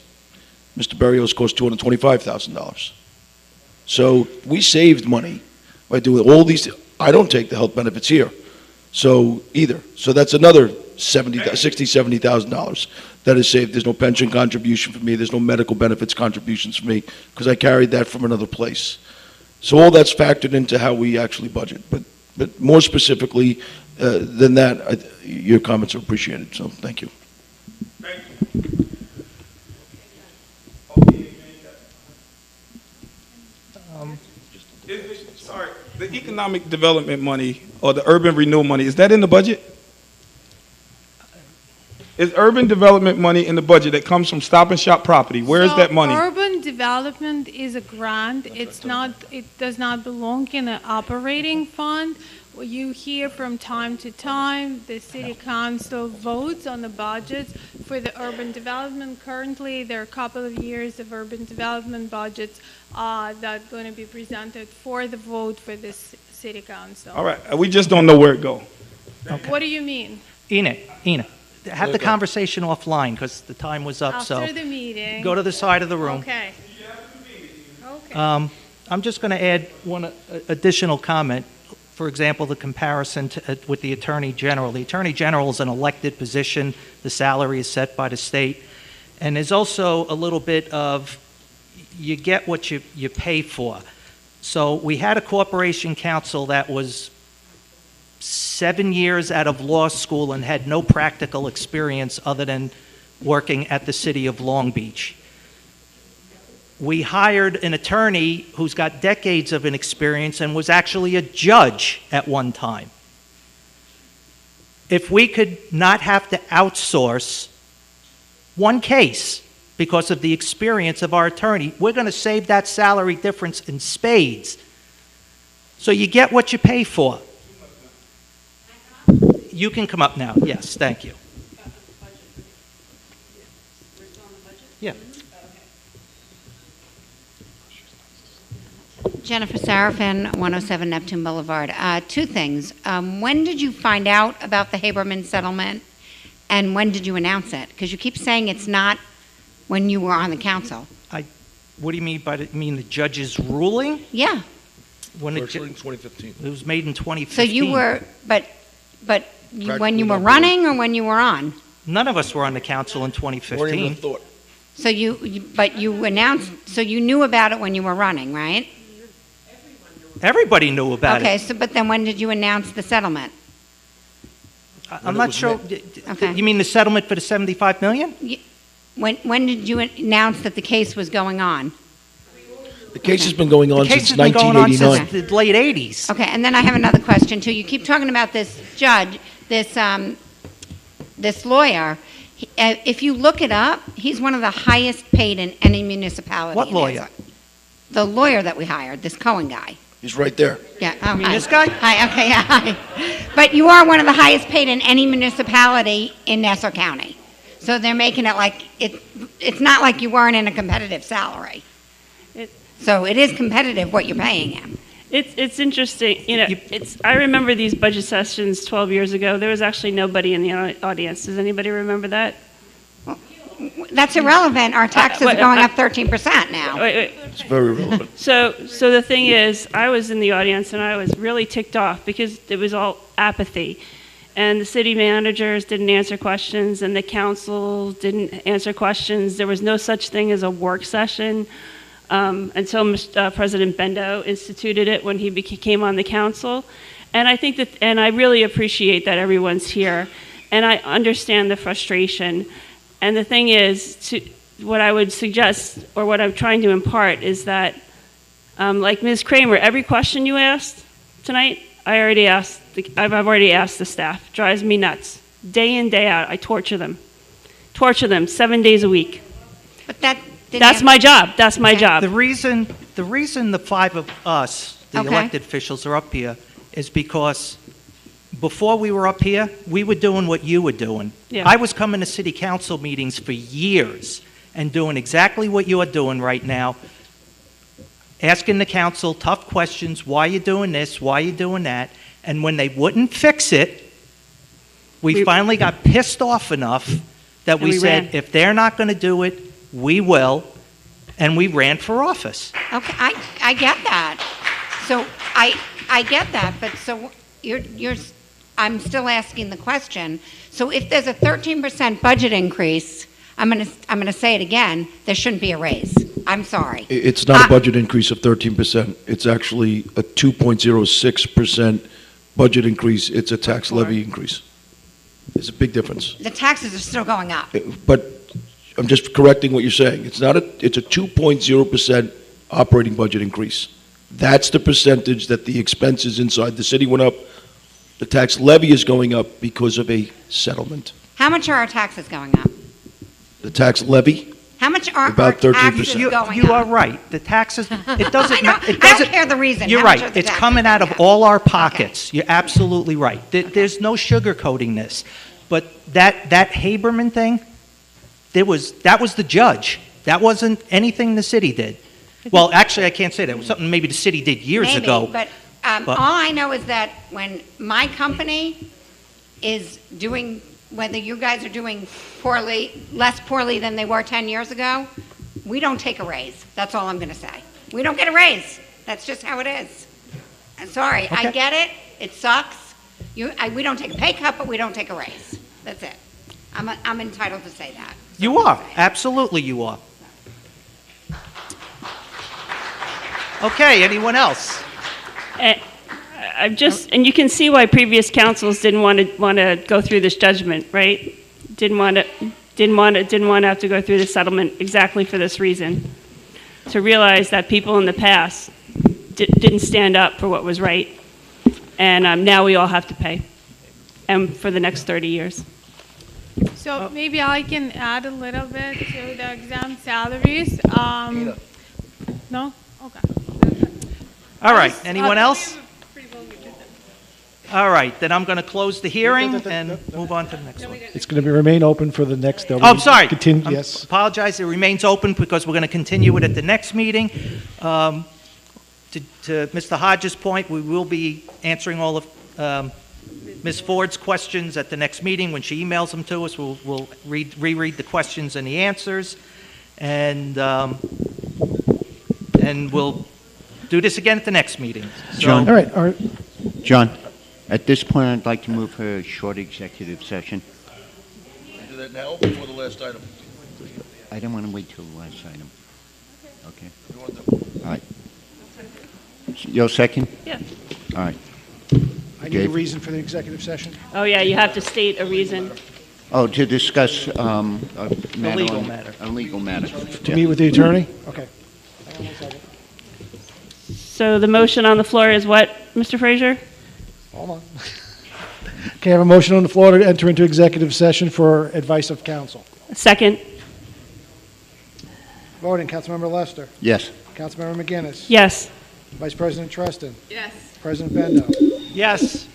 Mr. Berrios cost $225,000. So we saved money by doing all these. I don't take the health benefits here, so either. So that's another $70,000 that is saved. There's no pension contribution for me. There's no medical benefits contributions for me because I carried that from another place. So all that's factored into how we actually budget. But more specifically than that, your comments are appreciated. So thank you. Sorry, the economic development money or the urban renewal money, is that in the budget? Is urban development money in the budget that comes from Stop and Shop property? Where is that money? Urban development is a grant. It's not. It does not belong in an operating fund. You hear from time to time the city council votes on the budgets for the urban development. Currently, there are a couple of years of urban development budgets that are going to be presented for the vote for this city council. All right, we just don't know where it goes. Okay. What do you mean? Ina, have the conversation offline because the time was up. After the meeting. Go to the side of the room. Okay. I'm just going to add one additional comment. for example, the comparison with the Attorney General. The Attorney General is an elected position. The salary is set by the state. And there's also a little bit of you get what you pay for. So we had a corporation counsel that was 7 years out of law school and had no practical experience other than working at the city of Long Beach. We hired an attorney who's got decades of an experience and was actually a judge at one time. If we could not have to outsource one case because of the experience of our attorney, we're going to save that salary difference in spades. So you get what you pay for. You can come up now. Yes, thank you. Yeah. Jennifer Sarafin, 107 Neptune Boulevard. Two things. When did you find out about the Haberman settlement, and when did you announce it? Because you keep saying it's not when you were on the council. What do you mean by that? You mean the judge's ruling? Yeah. When First in 2015. It was made in 2015. So you were, when you were running or when you were on? None of us were on the council in 2015. So you announced, so you knew about it when you were running, right? Everybody knew about it. Okay, so, but then when did you announce the settlement? I'm not sure. Okay. You mean the settlement for the $75 million? When did you announce that the case was going on? The case has been going on The case since has been going on 1989. since the late 80s. Okay, and then I have another question too. You keep talking about this judge, this lawyer. If you look it up, he's one of the highest paid in any municipality. What lawyer? The lawyer that we hired, this Cohen guy. He's right there. Yeah. Oh, You mean hi. this guy? Hi. Okay. Yeah. Hi. But you are one of the highest paid in any municipality in Nassau County. So they're making it like it's not like you weren't in a competitive salary. So it is competitive what you're paying him. It's interesting, I remember these budget sessions 12 years ago. There was actually nobody in the audience. Does anybody remember that? That's irrelevant. Our taxes are going up 13% now. Wait. It's very relevant. So the thing is, I was in the audience and I was really ticked off because it was all apathy. And the city managers didn't answer questions and the council didn't answer questions. There was no such thing as a work session until President Bendo instituted it when he came on the council. And I think and I really appreciate that everyone's here. And I understand the frustration. And the thing is, what I would suggest, or what I'm trying to impart, is that, like Ms. Kramer, every question you asked tonight, I've already asked the staff. Drives me nuts. Day in, day out, I torture them. 7 days a week. But that's my job. That's my job. The reason the five of us, the elected officials, are up here is because before we were up here, we were doing what you were doing. Yeah. I was coming to city council meetings for years and doing exactly what you're doing right now, asking the council tough questions, why are you doing this, why are you doing that? And when they wouldn't fix it, we finally got pissed off enough that we said, if they're not going to do it, we will, and we ran for office. Okay, I get that. So I get that, but so I'm still asking the question. So if there's a 13% budget increase, I'm gonna say it again, there shouldn't be a raise. I'm sorry. It's not a budget increase of 13%. It's actually a 2.06% budget increase. It's a tax levy increase. There's a big difference. The taxes are still going up. But I'm just correcting what you're saying. It's a 2.0% operating budget increase. That's the percentage that the expenses inside the city went up. The tax levy is going up because of a settlement. How much are our taxes going up? The tax levy, How much are about our taxes 13%. going You up? are right. The taxes, it doesn't matter. I don't care the reason. You're How much are right. the It's taxes coming out going of up? all our pockets. You're absolutely right. There's no sugarcoating this. But that Haberman thing, that was the judge. That wasn't anything the city did. Well, actually, I can't say that. It was something maybe the city did years Maybe, ago. But all I know is that when my company is doing, whether you guys are doing less poorly than they were 10 years ago, we don't take a raise. That's all I'm going to say. We don't get a raise. That's just how it is. I'm sorry. I get it. It sucks. We don't take a pay cut, but we don't take a raise. That's it. I'm entitled to say that. You are, absolutely you are. Okay, anyone else? And you can see why previous councils didn't want to go through this judgment, right? Didn't want to have to go through the settlement exactly for this reason. To realize that people in the past didn't stand up for what was right, and now we all have to pay, and for the next 30 years. So maybe I can add a little bit to the exempt salaries. No? Okay. All right, anyone else? All right, then I'm going to close the hearing and move on to the next one. It's going to remain open for the next. Oh, I'm sorry. Yes. Apologize, it remains open because we're going to continue it at the next meeting. To Mr. Hodges' point, we will be answering all of Ms. Ford's questions at the next meeting. When she emails them to us, we'll reread the questions and the answers, and we'll do this again at the next meeting. So, John. All right. John, at this point, I'd like to move for a short executive session. Do that now before the last item. I don't want to wait till the last item. Okay. All right. Your second? Yeah. All right. I need a Dave? reason for the executive session. Oh, yeah, you have to state a reason. Oh, to discuss a legal matter. A legal matter. To meet with the attorney? Okay. Hang on one second. So the motion on the floor is what, Mr. Frazier? Hold on. Okay, I have a motion on the floor to enter into executive session for advice of counsel. Second. Voting, Councilmember Lester. Yes. Councilmember McGinnis. Yes. Vice President Treston. Yes. President Bendo. yes.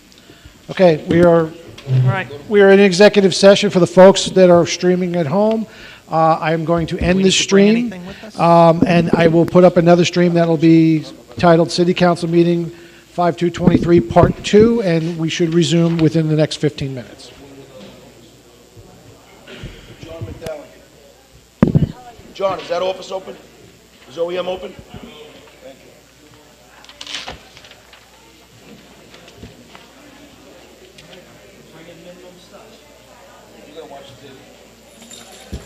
Okay, we are All right. in executive session for the folks that are streaming at home. I am going to end this stream, and I will put up another stream that will be titled City Council Meeting 5/2/23 Part 2, and we should resume within the next 15 minutes. John, is that office open? Is OEM open? Thank you. You gotta watch the